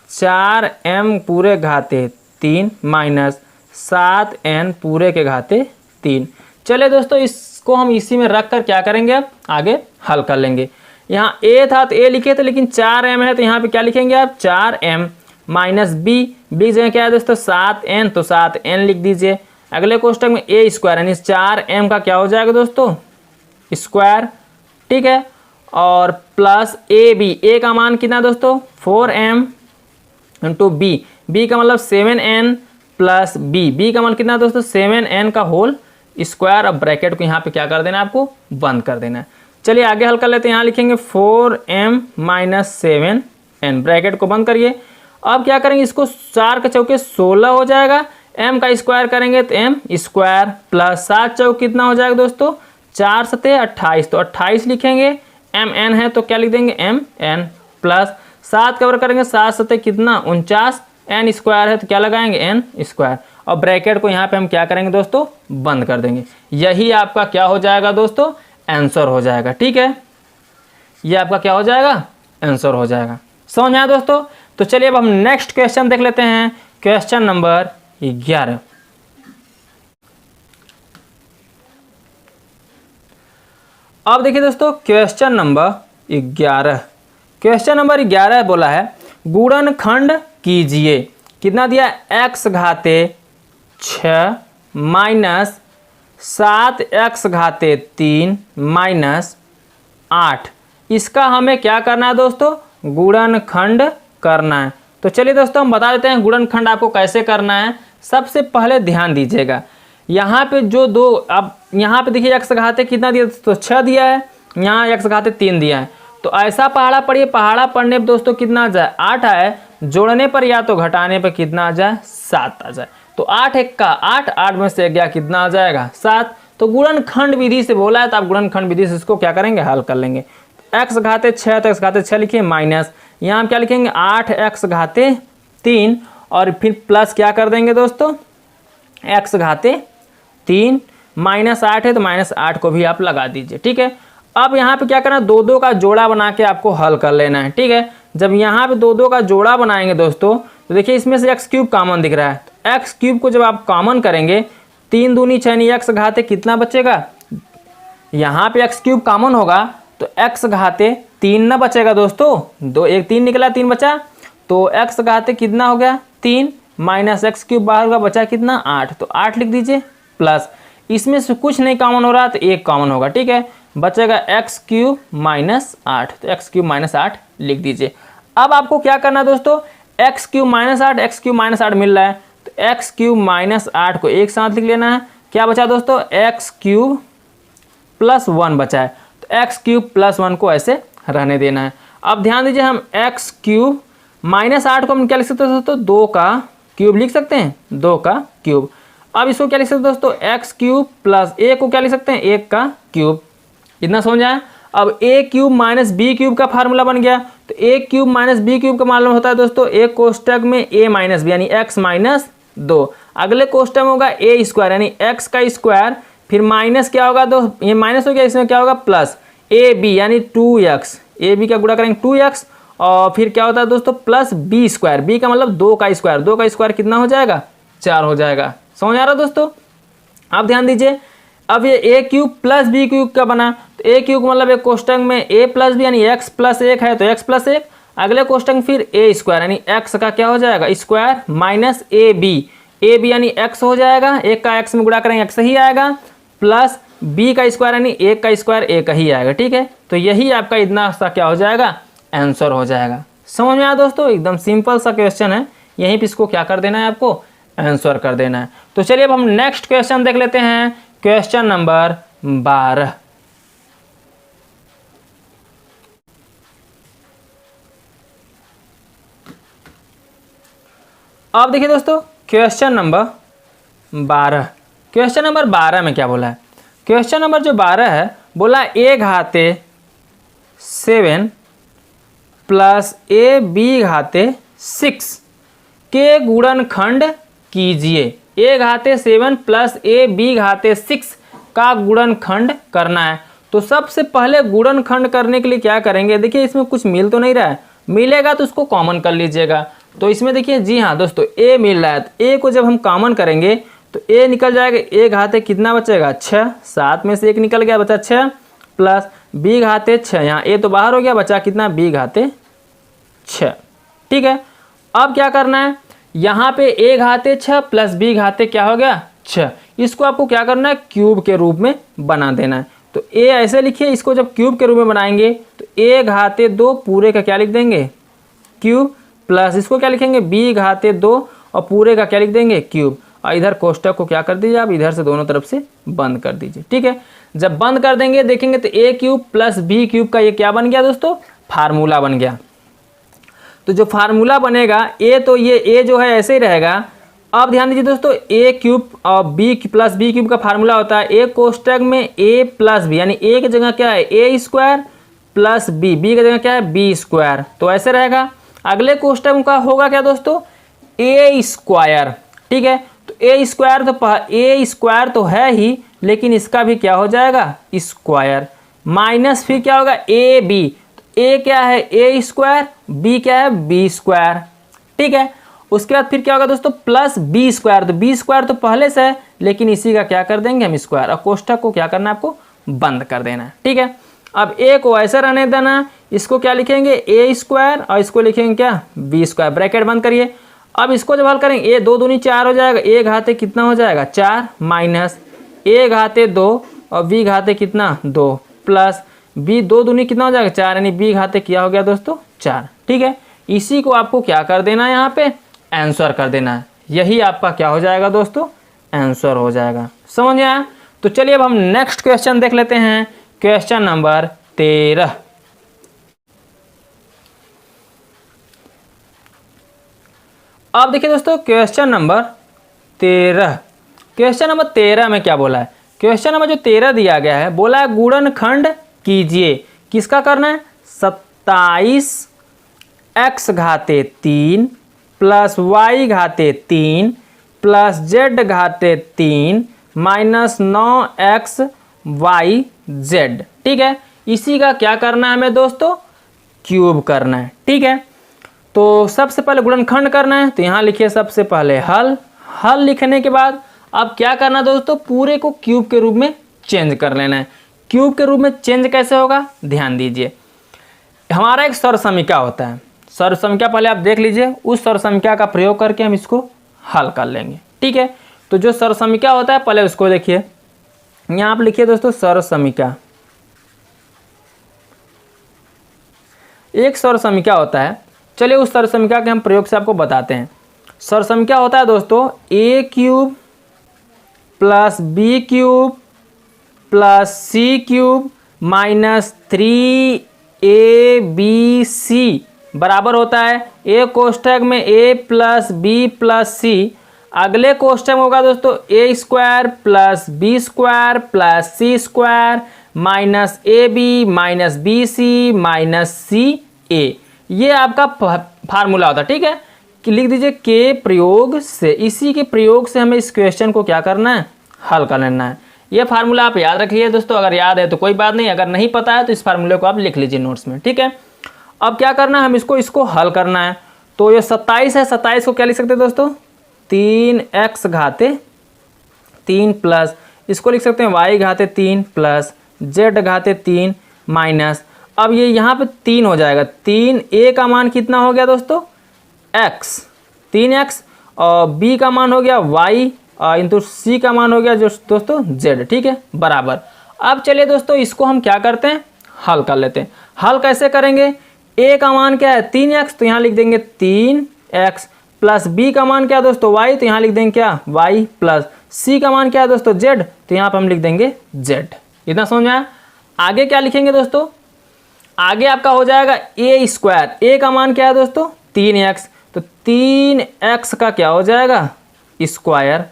4m पूरे घाते 3 माइनस 7n पूरे के घाते 3। चलिए दोस्तों इसको हम इसी में रख कर क्या करेंगे अब आगे हल कर लेंगे। यहाँ a था तो a लिखे थे लेकिन 4m है तो यहाँ पे क्या लिखेंगे आप 4m माइनस b, b जगह क्या है दोस्तों 7n तो 7n लिख दीजिए। अगले कोष्टक में ए स्क्वायर यानी 4m का क्या हो जाएगा दोस्तों, स्क्वायर, ठीक है। और प्लस ए बी, ए का मान कितना दोस्तों 4m इंटू बी, बी का मतलब 7n प्लस बी, बी का मान कितना दोस्तों 7n का होल स्क्वायर। अब ब्रैकेट को यहाँ पे क्या कर देना है, आपको बंद कर देना है। चलिए आगे हल कर लेते हैं। यहाँ लिखेंगे 4m माइनस 7n, ब्रैकेट को बंद करिए। अब क्या करेंगे, इसको 4 के चौके 16 हो जाएगा, m का स्क्वायर करेंगे तो m स्क्वायर प्लस 7 चौक कितना हो जाएगा दोस्तों 4 सते 28, तो 28 लिखेंगे, mn है तो क्या लिख देंगे mn प्लस 7 कवर करेंगे 7 सते कितना 49, n स्क्वायर है तो क्या लगाएंगे n स्क्वायर। और ब्रैकेट को यहाँ पे हम क्या करेंगे दोस्तों, बंद कर देंगे। यही आपका क्या हो जाएगा दोस्तों, आंसर हो जाएगा, ठीक है। ये आपका क्या हो जाएगा, आंसर हो जाएगा। समझ आया दोस्तों। तो चलिए अब हम नेक्स्ट क्वेश्चन देख लेते हैं, क्वेश्चन नंबर 11। अब देखिए दोस्तों क्वेश्चन नंबर 11, क्वेश्चन नंबर 11 बोला है गुणनखंड कीजिए। कितना दिया, x घाते 6 माइनस 7x घाते 3 माइनस 8, इसका हमें क्या करना है दोस्तों, गुणनखंड करना है। तो चलिए दोस्तों हम बता देते हैं गुणनखंड आपको कैसे करना है। सबसे पहले ध्यान दीजिएगा, यहाँ पे जो दो, अब यहाँ पे देखिए x घाते कितना दिया तो 6 दिया है, यहाँ x घाते 3 दिया है। तो ऐसा पहाड़ा पढ़िए, पहाड़ा पढ़ने पर दोस्तों कितना आ जाए 8 आए, जोड़ने पर या तो घटाने पर कितना आ जाए 7 आ जाए। तो 8 1 का 8, 8 में से गया कितना आ जाएगा 7। तो गुणनखंड विधि से बोला है तो आप गुणनखंड विधि से इसको क्या करेंगे, हल कर लेंगे। x घाते 6 तो x घाते 6 लिखिए माइनस, यहाँ हम क्या लिखेंगे 8x घाते 3 और फिर प्लस क्या कर देंगे दोस्तों x घाते 3 माइनस 8 है तो माइनस 8 को भी आप लगा दीजिए, ठीक है। अब यहाँ पे क्या करना, दो दो का जोड़ा बना के आपको हल कर लेना है, ठीक है। जब यहाँ पे दो दो का जोड़ा बनाएंगे दोस्तों तो देखिए इसमें से एक्स क्यूब कॉमन दिख रहा है, तो एक्स क्यूब को जब आप कॉमन करेंगे 3 दूनी 6 एक्स घाते कितना बचेगा, यहाँ पे एक्स क्यूब कॉमन होगा तो एक्स घाते 3 ना बचेगा दोस्तों, 2 1 3 निकला 3 बचा, तो एक्स घाते कितना हो गया 3 माइनस एक्स क्यूब बाहर का बचा कितना 8, तो 8 लिख दीजिए प्लस, इसमें से कुछ नहीं कॉमन हो रहा तो 1 कॉमन होगा, ठीक है। बचेगा एक्स क्यूब माइनस 8, तो एक्स क्यूब माइनस 8 लिख दीजिए। अब आपको क्या करना है दोस्तों, x cube minus 8 x cube minus 8 मिल रहा है तो एक्स क्यूब माइनस 8 को एक साथ लिख लेना है। क्या बचा दोस्तों, एक्स क्यूब प्लस 1 बचा है, तो एक्स क्यूब प्लस 1 को ऐसे रहने देना है। अब ध्यान दीजिए, हम एक्स क्यूब माइनस 8 को हम क्या लिख सकते हैं दोस्तों, 2 का क्यूब लिख सकते हैं, 2 का क्यूब। अब इसको क्या लिख सकते हैं दोस्तों, एक्स क्यूब प्लस ए को क्या लिख सकते हैं 1 का क्यूब, इतना समझ आया। अब ए क्यूब माइनस बी क्यूब का फार्मूला बन गया, तो ए क्यूब माइनस बी क्यूब का मालूम होता है दोस्तों एक कोष्टक में ए माइनस बी यानी एक्स माइनस 2, अगले कोष्टक में होगा ए स्क्वायर यानी एक्स का स्क्वायर, फिर माइनस क्या होगा, तो ये माइनस हो गया, इसमें क्या होगा प्लस ए बी यानी 2x, ए बी का गुणा करेंगे 2x, और फिर क्या होता है दोस्तों प्लस बी स्क्वायर, बी का मतलब 2 का स्क्वायर, 2 का स्क्वायर कितना हो जाएगा 4 हो जाएगा। समझ आ रहा दोस्तों। अब ध्यान दीजिए, अब ये ए क्यूब प्लस बी क्यूब का बना, तो ए क्यूब मतलब एक कोष्टक में ए प्लस बी यानी एक्स प्लस 1 है तो एक्स प्लस 1, अगले कोष्टक में फिर ए स्क्वायर यानी एक्स का क्या हो जाएगा स्क्वायर माइनस ए बी यानी एक्स हो जाएगा, एक का एक्स में गुणा करेंगे एक्स ही आएगा, प्लस बी का स्क्वायर यानी एक का स्क्वायर एक ही आएगा, ठीक है। तो यही आपका इतना सा क्या हो जाएगा आंसर हो जाएगा। समझ में आया दोस्तों, एकदम सिंपल सा क्वेश्चन है, यहीं पे इसको क्या कर देना है आपको आंसर कर देना है। तो चलिए अब हम नेक्स्ट क्वेश्चन देख लेते हैं, क्वेश्चन नंबर 12। अब देखिए दोस्तों क्वेश्चन नंबर 12, क्वेश्चन नंबर 12 में क्या बोला है, क्वेश्चन नंबर जो 12 है बोला ए घाते 7 प्लस ए बी घाते 6 के गुणनखंड कीजिए। ए घाते 7 प्लस ए बी घाते 6 का गुणनखंड करना है। तो सबसे पहले गुणनखंड करने के लिए क्या करेंगे, देखिए इसमें कुछ मिल तो नहीं रहा है, मिलेगा तो उसको कॉमन कर लीजिएगा। तो इसमें देखिए जी हाँ दोस्तों ए मिल रहा है, तो ए को जब हम कॉमन करेंगे तो ए निकल जाएगा, ए घाते कितना बचेगा 6, 7 में से 1 निकल गया बचा 6, प्लस बी घाते 6, यहाँ ए तो बाहर हो गया बचा कितना बी घाते 6, ठीक है। अब क्या करना है, यहाँ पे ए घाते 6 प्लस बी घाते क्या हो गया 6। इसको आपको क्या करना है, क्यूब के रूप में बना देना है। तो a ऐसे लिखिए, इसको जब क्यूब के रूप में बनाएंगे तो a घाते 2 पूरे का क्या लिख देंगे, क्यूब, प्लस इसको क्या लिखेंगे, b घाते 2 और पूरे का क्या लिख देंगे, क्यूब। और इधर कोष्टक को क्या कर दीजिए आप, इधर से दोनों तरफ से बंद कर दीजिए। ठीक है, जब बंद कर देंगे देखेंगे तो a cube plus b cube का ये क्या बन गया दोस्तों, फार्मूला बन गया। तो जो फार्मूला बनेगा a, तो ये a जो है ऐसे ही रहेगा। अब ध्यान दीजिए दोस्तों, a क्यूब और b प्लस b क्यूब का फार्मूला होता है a कोष्टक में a प्लस b, यानी a की जगह क्या है a square plus b, b की जगह क्या है b स्क्वायर। तो ऐसे रहेगा। अगले कोष्टक का होगा क्या दोस्तों, a स्क्वायर। ठीक है, तो a स्क्वायर तो है ही, लेकिन इसका भी क्या हो जाएगा, स्क्वायर, माइनस फिर क्या होगा ए बी। तो a क्या है a स्क्वायर, b क्या है b स्क्वायर। ठीक है, उसके बाद फिर क्या होगा दोस्तों, प्लस b स्क्वायर। तो b स्क्वायर तो पहले से है, लेकिन इसी का क्या कर देंगे हम, स्क्वायर। और कोष्टक को क्या करना है, आपको बंद कर देना है। ठीक है, अब a को ऐसा रहने देना, इसको क्या लिखेंगे a स्क्वायर और इसको लिखेंगे क्या b स्क्वायर, ब्रैकेट बंद करिए। अब इसको जब हल करेंगे a 2 दूनी 4 हो जाएगा, a घाते कितना हो जाएगा 4, माइनस a घाते 2 और b घाते कितना 2, प्लस b 2 दूनी कितना हो जाएगा 4, यानी b घाते क्या हो गया दोस्तों 4। ठीक है, इसी को आपको क्या कर देना है, यहाँ पे आंसर कर देना है। यही आपका क्या हो जाएगा दोस्तों, आंसर हो जाएगा। समझ में आया? तो चलिए अब हम नेक्स्ट क्वेश्चन देख लेते हैं, क्वेश्चन नंबर 13। अब देखिए दोस्तों, क्वेश्चन नंबर 13 में क्या बोला है, क्वेश्चन नंबर जो 13 दिया गया है, बोला है गुणनखंड कीजिए। किसका करना है, 27 x घाते 3 plus y घाते 3 plus z घाते 3 minus 9x y z। ठीक है, इसी का क्या करना है हमें दोस्तों, क्यूब करना है। ठीक है, तो सबसे पहले गुणनखंड करना है, तो यहाँ लिखिए सबसे पहले हल लिखने के बाद अब क्या करना दोस्तों, पूरे को क्यूब के रूप में चेंज कर लेना है। क्यूब के रूप में चेंज कैसे होगा, ध्यान दीजिए। हमारा एक सर्वसमीका होता है, सर्वसमीका पहले आप देख लीजिए, उस सर्वसमीका का प्रयोग करके हम इसको हल कर लेंगे। ठीक है, तो जो सर्वसमीका होता है पहले उसको देखिए, यहाँ आप लिखिए दोस्तों सर्वसमीका। एक सर्वसमीका होता है, चलिए उस सर्वसमीका के हम प्रयोग से आपको बताते हैं। सर्वसमीका होता है दोस्तों a cube plus b cube plus c cube minus 3abc बराबर होता है a कोष्टक में a plus b plus c। अगले कोष्टक में होगा दोस्तों a square plus b square plus c square minus ab minus bc minus ca। ये आपका फार्मूला होता है। ठीक है, कि लिख दीजिए के प्रयोग से, इसी के प्रयोग से हमें इस क्वेश्चन को क्या करना है, हल कर लेना है। ये फार्मूला आप याद रखिए दोस्तों, अगर याद है तो कोई बात नहीं, अगर नहीं पता है तो इस फार्मूले को आप लिख लीजिए नोट्स में। ठीक है, अब क्या करना है, हम इसको हल करना है। तो ये 27 है, 27 को क्या लिख सकते हैं दोस्तों, 3x घाते 3 प्लस इसको लिख सकते हैं y घाते 3 प्लस z घाते 3 माइनस, अब ये यहाँ पे 3 हो जाएगा, 3 a का मान कितना हो गया दोस्तों x, 3x, और b का मान हो गया y इंटू c का मान हो गया जो दोस्तों z। ठीक है, बराबर। अब चलिए दोस्तों इसको हम क्या करते हैं, हल कर लेते हैं। हल कैसे करेंगे, a का मान क्या है 3x, तो यहाँ लिख देंगे 3x प्लस b का मान क्या है दोस्तों y, तो यहाँ लिख देंगे क्या y प्लस c का मान क्या है दोस्तों z, तो यहाँ पर हम लिख देंगे z। इतना समझ में आया? आगे क्या लिखेंगे दोस्तों, आगे आपका हो जाएगा a स्क्वायर, a का मान क्या है दोस्तों 3x, तो 3x का क्या हो जाएगा स्क्वायर।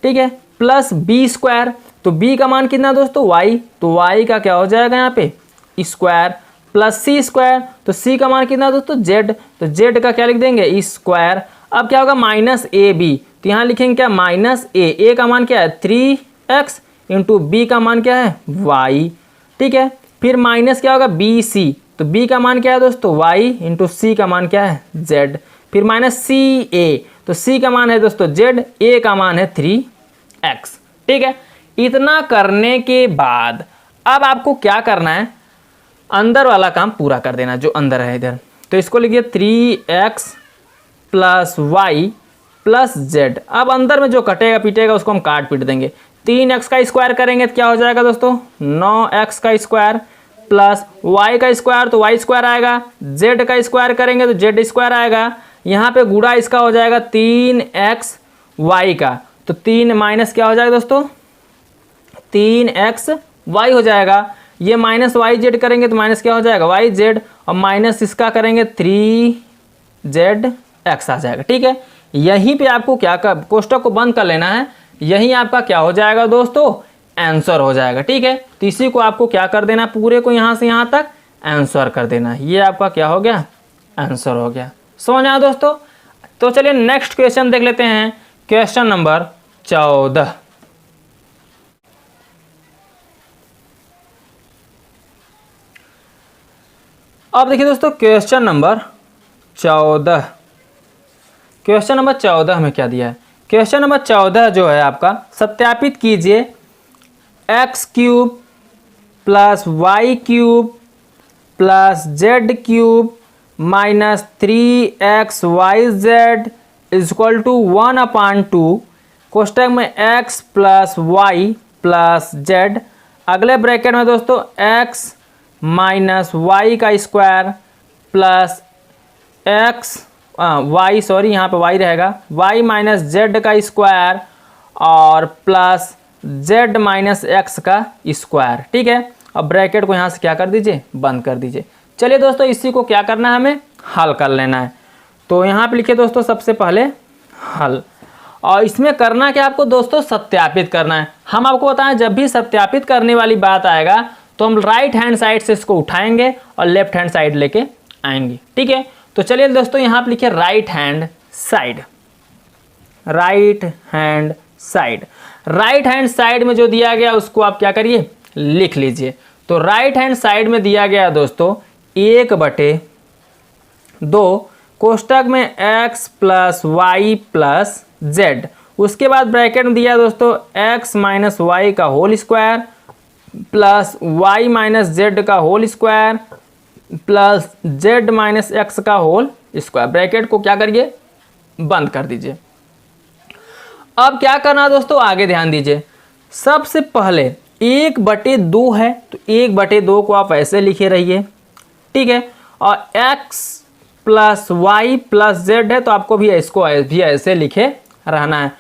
ठीक है, प्लस b स्क्वायर, तो b का मान कितना दोस्तों y, तो y का क्या हो जाएगा यहाँ पे स्क्वायर, प्लस c स्क्वायर, तो c का मान कितना दोस्तों z, तो z का क्या लिख देंगे स्क्वायर। अब क्या होगा माइनस ए बी, तो यहाँ लिखेंगे क्या माइनस a का मान क्या है 3x इंटू b का मान क्या है y। ठीक है, फिर माइनस क्या होगा बी सी, तो b का मान क्या है दोस्तों y इंटू सी का मान क्या है z, फिर माइनस सी ए, तो c का मान है दोस्तों z, a का मान है 3x। ठीक है, इतना करने के बाद अब आपको क्या करना है, अंदर वाला काम पूरा कर देना जो अंदर है इधर। तो इसको लिखिए 3x plus y plus Z. अब अंदर में जो कटेगा पीटेगा उसको हम काट पीट देंगे। 3x का स्क्वायर करेंगे तो क्या हो जाएगा दोस्तों, 9x का स्क्वायर प्लस y का स्क्वायर तो y स्क्वायर आएगा, z का स्क्वायर करेंगे तो z स्क्वायर आएगा। यहाँ पे गुणा इसका हो जाएगा 3x y का, तो 3 माइनस क्या हो जाएगा दोस्तों, 3x y हो जाएगा। ये माइनस वाई जेड करेंगे तो माइनस क्या हो जाएगा, वाई जेड, और माइनस इसका करेंगे 3zx आ जाएगा। ठीक है, यहीं पे आपको क्या कर, कोष्टक को बंद कर लेना है। यही आपका क्या हो जाएगा दोस्तों, आंसर हो जाएगा। ठीक है, तो इसी को आपको क्या कर देना, पूरे को यहाँ से यहाँ तक आंसर कर देना। ये आपका क्या हो गया, आंसर हो गया। समझ आया दोस्तों। तो चलिए नेक्स्ट क्वेश्चन देख लेते हैं, क्वेश्चन नंबर 14। अब देखिए दोस्तों क्वेश्चन नंबर 14। क्वेश्चन नंबर 14 में क्या दिया है, क्वेश्चन नंबर 14 जो है आपका, सत्यापित कीजिए x cube plus y cube plus z cube minus 3xyz equal to 1/2 कोष्टक में x plus y plus z, अगले ब्रैकेट में दोस्तों x माइनस वाई का square plus x y, sorry यहाँ पे y रहेगा, y माइनस जेड का स्क्वायर और प्लस z माइनस एक्स का स्क्वायर। ठीक है, अब ब्रैकेट को यहाँ से क्या कर दीजिए, बंद कर दीजिए। चलिए दोस्तों इसी को क्या करना है, हमें हल कर लेना है। तो यहाँ पे लिखिए दोस्तों सबसे पहले हल, और इसमें करना क्या आपको दोस्तों, सत्यापित करना है। हम आपको बताएं जब भी सत्यापित करने वाली बात आएगा तो हम राइट हैंड साइड से इसको उठाएंगे और लेफ्ट हैंड साइड लेके आएंगे। ठीक है, तो चलिए दोस्तों यहाँ पे लिखिए right hand side, right hand side. Right hand side में जो दिया गया उसको आप क्या करिए, लिख लीजिए। तो राइट हैंड साइड में दिया गया दोस्तों 1/2 कोष्टक में x plus y plus z, उसके बाद ब्रैकेट में दिया दोस्तों x माइनस वाई का whole square plus y minus z का whole square plus z minus x का होल स्क्वायर। ब्रैकेट को क्या करिए, बंद कर दीजिए। अब क्या करना दोस्तों, आगे ध्यान दीजिए। सबसे पहले 1/2 है तो 1/2 को आप ऐसे लिखे रहिए। ठीक है, और x plus y plus z है तो आपको भी इसको भी ऐसे लिखे रहना है।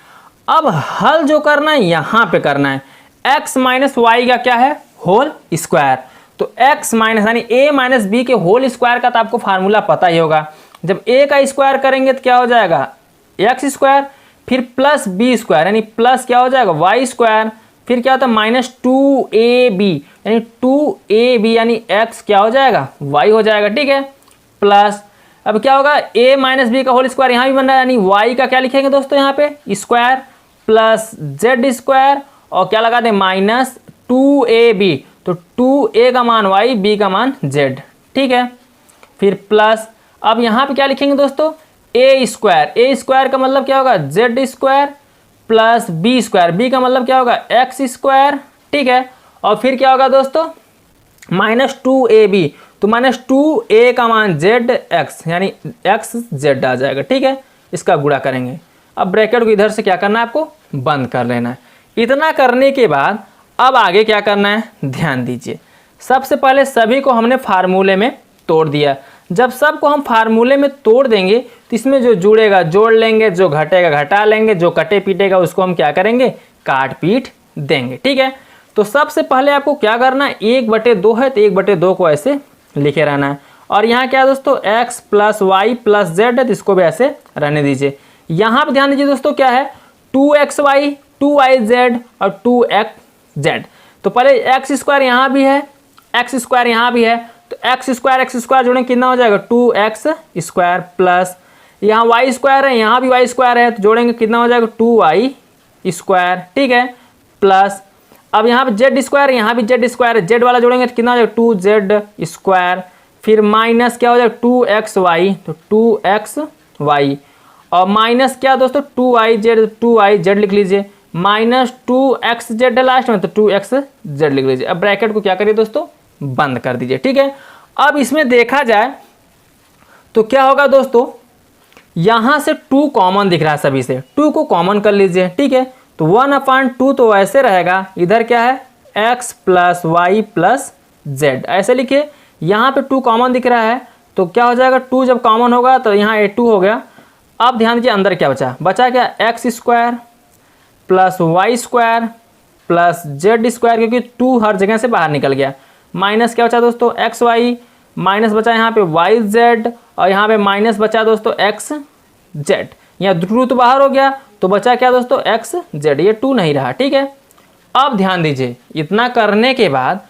अब हल जो करना है यहाँ पे करना है, x माइनस वाई का क्या है, होल स्क्वायर। तो x माइनस यानी a माइनस बी के होल स्क्वायर का तो आपको फार्मूला पता ही होगा। जब a का स्क्वायर करेंगे तो क्या हो जाएगा, x स्क्वायर, फिर प्लस बी स्क्वायर यानी प्लस क्या हो जाएगा, वाई स्क्वायर, फिर क्या होता है माइनस 2ab यानी 2ab यानी x क्या हो जाएगा, y हो जाएगा। ठीक है, प्लस अब क्या होगा, a माइनस बी का होल स्क्वायर यहाँ भी बन रहा है यानी y का क्या लिखेंगे दोस्तों यहाँ पे स्क्वायर प्लस z स्क्वायर और क्या लगा दें माइनस 2ab, तो 2a का मान y, b का मान z। ठीक है, फिर प्लस अब यहाँ पे क्या लिखेंगे दोस्तों, a स्क्वायर का मतलब क्या होगा, z square plus b square, b का मतलब क्या होगा, x स्क्वायर। ठीक है, और फिर क्या होगा दोस्तों माइनस 2ab, तो माइनस 2a का मान z x यानी x z आ जाएगा। ठीक है, इसका गुणा करेंगे। अब ब्रैकेट को इधर से क्या करना है, आपको बंद कर लेना है। इतना करने के बाद अब आगे क्या करना है, ध्यान दीजिए। सबसे पहले सभी को हमने फार्मूले में तोड़ दिया। जब सबको हम फार्मूले में तोड़ देंगे तो इसमें जो जुड़ेगा जोड़ लेंगे, जो घटेगा घटा लेंगे, जो कटे पीटेगा उसको हम क्या करेंगे, काट पीट देंगे। ठीक है, तो सबसे पहले आपको क्या करना है, 1/2 है तो 1/2 को ऐसे लिखे रहना है। और यहाँ क्या है दोस्तों, x plus y plus z है तो इसको भी ऐसे रहने दीजिए। यहाँ पर ध्यान दीजिए दोस्तों क्या है, 2xy 2yz और 2xz। तो पहले x स्क्वायर यहाँ भी है, x स्क्वायर यहाँ भी है, तो x स्क्वायर जोड़ें कितना हो जाएगा, 2x स्क्वायर प्लस यहाँ y स्क्वायर है, यहाँ भी y स्क्वायर है तो जोड़ेंगे कितना हो जाएगा, 2y स्क्वायर। ठीक है, प्लस अब यहाँ पे z स्क्वायर, यहाँ भी z स्क्वायर है, z वाला जोड़ेंगे तो कितना हो जाएगा, 2z स्क्वायर, फिर माइनस क्या हो जाएगा 2xy तो 2xy और माइनस क्या दोस्तों 2iz लिख लीजिए, माइनस 2xz है लास्ट में तो 2xz लिख लीजिए। अब ब्रैकेट को क्या करिए दोस्तों, बंद कर दीजिए। ठीक है, अब इसमें देखा जाए तो क्या होगा दोस्तों, यहाँ से 2 कॉमन दिख रहा है सभी से, 2 को कॉमन कर लीजिए, ठीक है। तो 1/2 तो ऐसे रहेगा, इधर क्या है x plus y plus z, ऐसे लिखिए। यहाँ पे 2 कॉमन दिख रहा है तो क्या हो जाएगा, 2 जब कॉमन होगा तो यहाँ a2 हो गया। अब ध्यान दीजिए अंदर क्या बचा क्या, x square plus y square plus z square, क्योंकि 2 हर जगह से बाहर निकल गया। माइनस क्या बचा दोस्तों, एक्स वाई, माइनस बचा यहाँ पे वाई जेड, और यहाँ पे माइनस बचा दोस्तों एक्स जेड। यहाँ 2 तो बाहर हो गया तो बचा क्या दोस्तों, एक्स जेड, ये 2 नहीं रहा, ठीक है। अब ध्यान दीजिए, इतना करने के बाद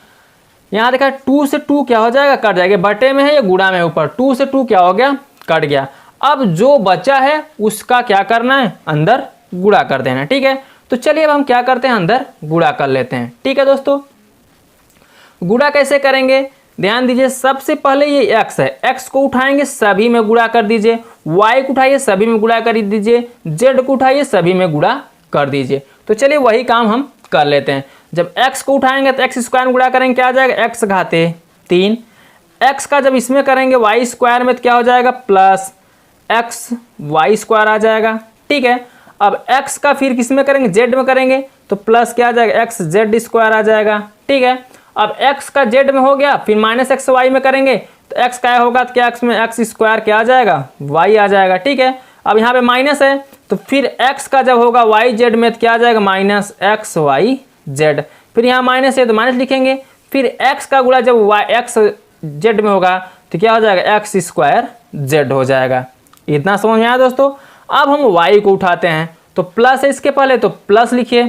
यहाँ देखा 2 से 2 क्या हो जाएगा, कट जाएगा। बटे में है या गुणा में, ऊपर 2 से 2 क्या हो गया, कट गया। अब जो बचा है उसका क्या करना है, अंदर गुणा कर देना, ठीक है। तो चलिए अब हम क्या करते हैं, अंदर गुणा कर लेते हैं, ठीक है दोस्तों। गुणा कैसे करेंगे, ध्यान दीजिए। सबसे पहले ये x है, x को उठाएंगे सभी में गुणा कर दीजिए, y को उठाइए सभी में गुणा कर दीजिए, z को उठाइए सभी में गुणा कर दीजिए। तो चलिए वही काम हम कर लेते हैं। जब x को उठाएंगे तो x स्क्वायर गुणा करेंगे, क्या आ जाएगा, x घाते 3। x का जब इसमें करेंगे y स्क्वायर में तो क्या हो जाएगा, प्लस x वाई स्क्वायर आ जाएगा, ठीक है। अब x का फिर किस में करेंगे, z में करेंगे तो प्लस क्या आ जाएगा, x जेड स्क्वायर आ जाएगा, ठीक है। अब x का z में हो गया, फिर माइनस x y में करेंगे तो x क्या होगा, तो क्या x में x स्क्वायर क्या आ जाएगा, y आ जाएगा, ठीक है। अब यहाँ पे माइनस है तो फिर x का जब होगा y z में तो क्या आ जाएगा, माइनस एक्स वाई जेड। फिर यहाँ माइनस है तो माइनस लिखेंगे, फिर x का गुणा जब x z में होगा तो क्या हो जाएगा, x स्क्वायर z हो जाएगा। इतना समझ में आया दोस्तों। अब हम y को उठाते हैं तो प्लस है इसके पहले तो प्लस लिखिए,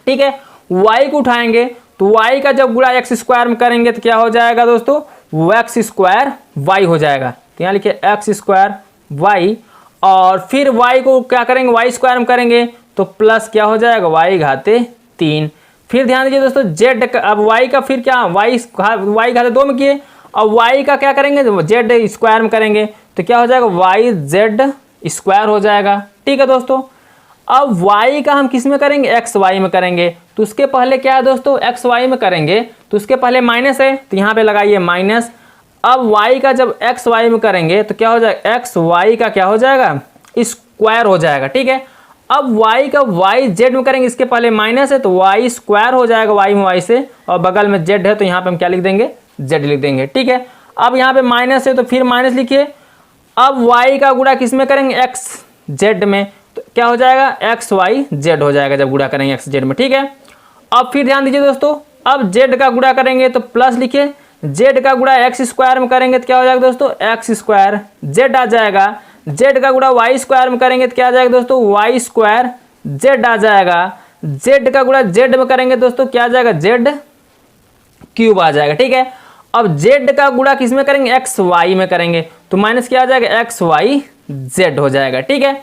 ठीक है। y को उठाएंगे तो y का जब गुणा x स्क्वायर में करेंगे तो क्या हो जाएगा दोस्तों, वो x स्क्वायर y हो जाएगा। तो यहाँ लिखिए x स्क्वायर y, और फिर y को क्या करेंगे, y स्क्वायर में करेंगे तो प्लस क्या हो जाएगा, y घाते 3। फिर ध्यान दीजिए दोस्तों, z का अब y का फिर क्या, y घाते 2 में किए, अब y का क्या करेंगे, z स्क्वायर में करेंगे तो क्या हो जाएगा, y z स्क्वायर हो जाएगा, ठीक है दोस्तों। अब y का हम किस में करेंगे, एक्स वाई में करेंगे तो उसके पहले क्या है दोस्तों, एक्स वाई में करेंगे तो उसके पहले माइनस है तो यहाँ पे लगाइए माइनस। अब y का जब एक्स वाई में करेंगे तो क्या हो जाएगा, एक्स वाई का क्या हो जाएगा, स्क्वायर हो जाएगा, ठीक है। अब y का y z में करेंगे, इसके पहले माइनस है तो y स्क्वायर हो जाएगा y में y से, और बगल में z है तो यहाँ पे हम क्या लिख देंगे, z लिख देंगे, ठीक है। अब यहाँ पे माइनस है तो फिर माइनस लिखिए। अब y का गुणा किस में करेंगे, एक्स जेड में तो क्या हो जाएगा, एक्स वाई जेड हो जाएगा जब गुणा करेंगे एक्स जेड में, ठीक है। अब फिर ध्यान दीजिए दोस्तों, अब z का गुणा करेंगे तो प्लस लिखिए, z का गुणा एक्स स्क्वायर में करेंगे तो क्या हो जाएगा दोस्तों, एक्स स्क्वायर z आ जाएगा। z का गुणा वाई स्क्वायर में करेंगे तो क्या आ जाएगा दोस्तों, वाई स्क्वायर z आ जाएगा। z का गुणा z में करेंगे दोस्तों क्या आ जाएगा, z क्यूब आ जाएगा, ठीक है। अब z का गुणा किस में करेंगे, एक्स वाई में करेंगे तो माइनस क्या आ जाएगा, एक्स वाई जेड हो जाएगा, ठीक है।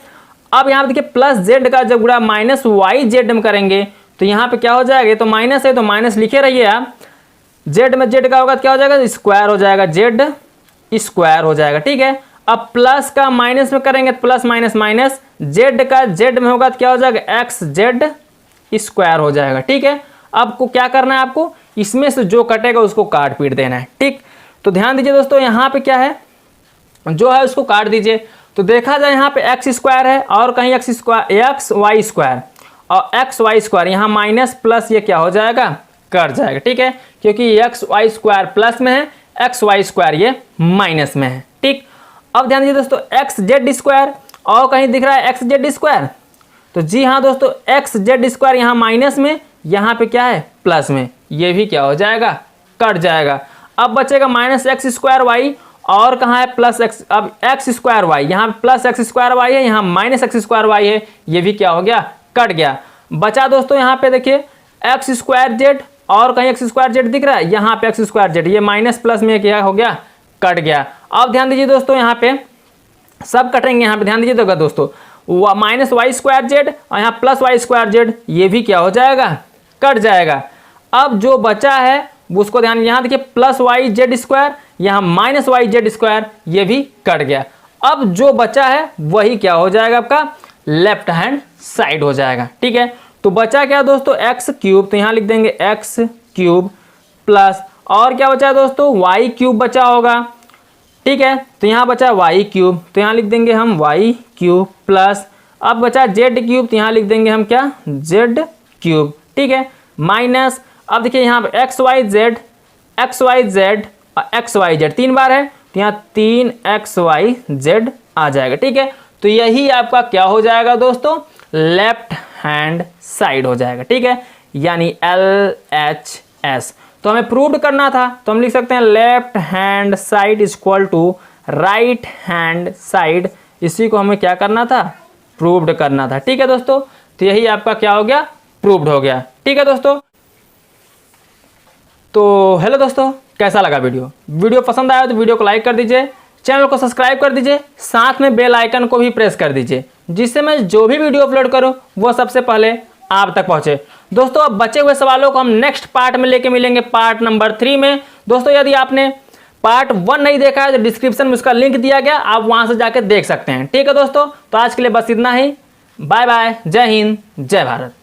अब यहाँ पे देखिए प्लस z का जब गुणा माइनस वाई जेड में करेंगे तो यहाँ पे क्या हो जाएगा, ये तो माइनस है तो माइनस लिखे रहिए आप, z में z का होगा तो क्या हो जाएगा, स्क्वायर हो जाएगा, z स्क्वायर हो जाएगा, ठीक है। अब प्लस का माइनस में करेंगे तो प्लस माइनस माइनस, z का z में होगा तो क्या हो जाएगा, एक्स जेड स्क्वायर हो जाएगा, ठीक है। अब को क्या करना है, आपको इसमें से जो कटेगा उसको काट पीट देना है, ठीक। तो ध्यान दीजिए दोस्तों, यहाँ पे क्या है, जो है उसको काट दीजिए। तो देखा जाए यहाँ पे एक्स स्क्वायर है और कहीं x square, x y square और एक्स वाई स्क्वायर, यहाँ माइनस प्लस ये क्या हो जाएगा, कट जाएगा, ठीक है। क्योंकि एक्स वाई स्क्वायर प्लस में है, एक्स वाई स्क्वायर ये माइनस में है, ठीक। अब ध्यान दीजिए दोस्तों, एक्स जेड स्क्वायर और कहीं दिख रहा है एक्स जेड स्क्वायर, तो जी हाँ दोस्तों, एक्स जेड स्क्वायर यहाँ माइनस में, यहाँ पे क्या है प्लस में, ये भी क्या हो जाएगा, कट जाएगा। अब बचेगा माइनस एक्स स्क्वायर वाई और कहाँ है प्लस एक्स, अब एक्स स्क्वायर वाई, यहाँ प्लस एक्स स्क्वायर वाई है, यहाँ माइनस एक्स स्क्वायर वाई है, ये भी क्या हो गया, कट गया। बचा दोस्तों यहाँ पे देखिए एक्स स्क्वायर जेड और कहीं एक्स स्क्वायर जेड दिख रहा है, यहाँ पे एक्स स्क्वायर जेड, ये माइनस प्लस में क्या हो गया, कट गया। अब ध्यान दीजिए दोस्तों, यहाँ पे सब कटेंगे, यहाँ पे ध्यान दीजिए तो दोस्तों, माइनस वाई स्क्वायर जेड और यहाँ प्लस वाई स्क्वायर जेड, ये भी क्या हो जाएगा, कट जाएगा। अब जो बचा है उसको ध्यान, यहाँ देखिए प्लस वाई जेड स्क्वायर, यहाँ माइनस वाई जेड स्क्वायर, ये भी कट गया। अब जो बचा है वही क्या हो जाएगा, आपका लेफ्ट हैंड साइड हो जाएगा, ठीक है। तो बचा क्या दोस्तों, एक्स क्यूब, तो यहाँ लिख देंगे एक्स क्यूब प्लस और क्या बचा है दोस्तों, वाई क्यूब बचा होगा, ठीक है। तो यहाँ बचा वाई क्यूब, तो यहाँ लिख देंगे हम वाई क्यूब प्लस, अब बचा जेड क्यूब, तो यहाँ लिख देंगे हम क्या, जेड क्यूब, ठीक है, माइनस, अब देखिए यहाँ पे एक्स वाई जेड और एक्स वाई जेड 3 बार है, तो यहाँ 3xyz आ जाएगा, ठीक है। तो यही आपका क्या हो जाएगा दोस्तों, लेफ्ट हैंड साइड हो जाएगा, ठीक है, यानी LHS। तो हमें प्रूव करना था, तो हम लिख सकते हैं left hand side is equal to right hand side, इसी को हमें क्या करना था, प्रूव्ड करना था, ठीक है दोस्तों। तो यही आपका क्या हो गया, प्रूव्ड हो गया, ठीक है दोस्तों। तो हेलो दोस्तों, कैसा लगा वीडियो पसंद आया तो वीडियो को लाइक कर दीजिए, चैनल को सब्सक्राइब कर दीजिए, साथ में बेल आइकन को भी प्रेस कर दीजिए, जिससे मैं जो भी वीडियो अपलोड करूं वो सबसे पहले आप तक पहुंचे। दोस्तों अब बचे हुए सवालों को हम नेक्स्ट पार्ट में लेके मिलेंगे, पार्ट नंबर 3 में। दोस्तों यदि आपने पार्ट 1 नहीं देखा है तो डिस्क्रिप्शन में उसका लिंक दिया गया, आप वहां से जाके देख सकते हैं, ठीक है दोस्तों। तो आज के लिए बस इतना ही, बाय बाय, जय हिंद, जय भारत।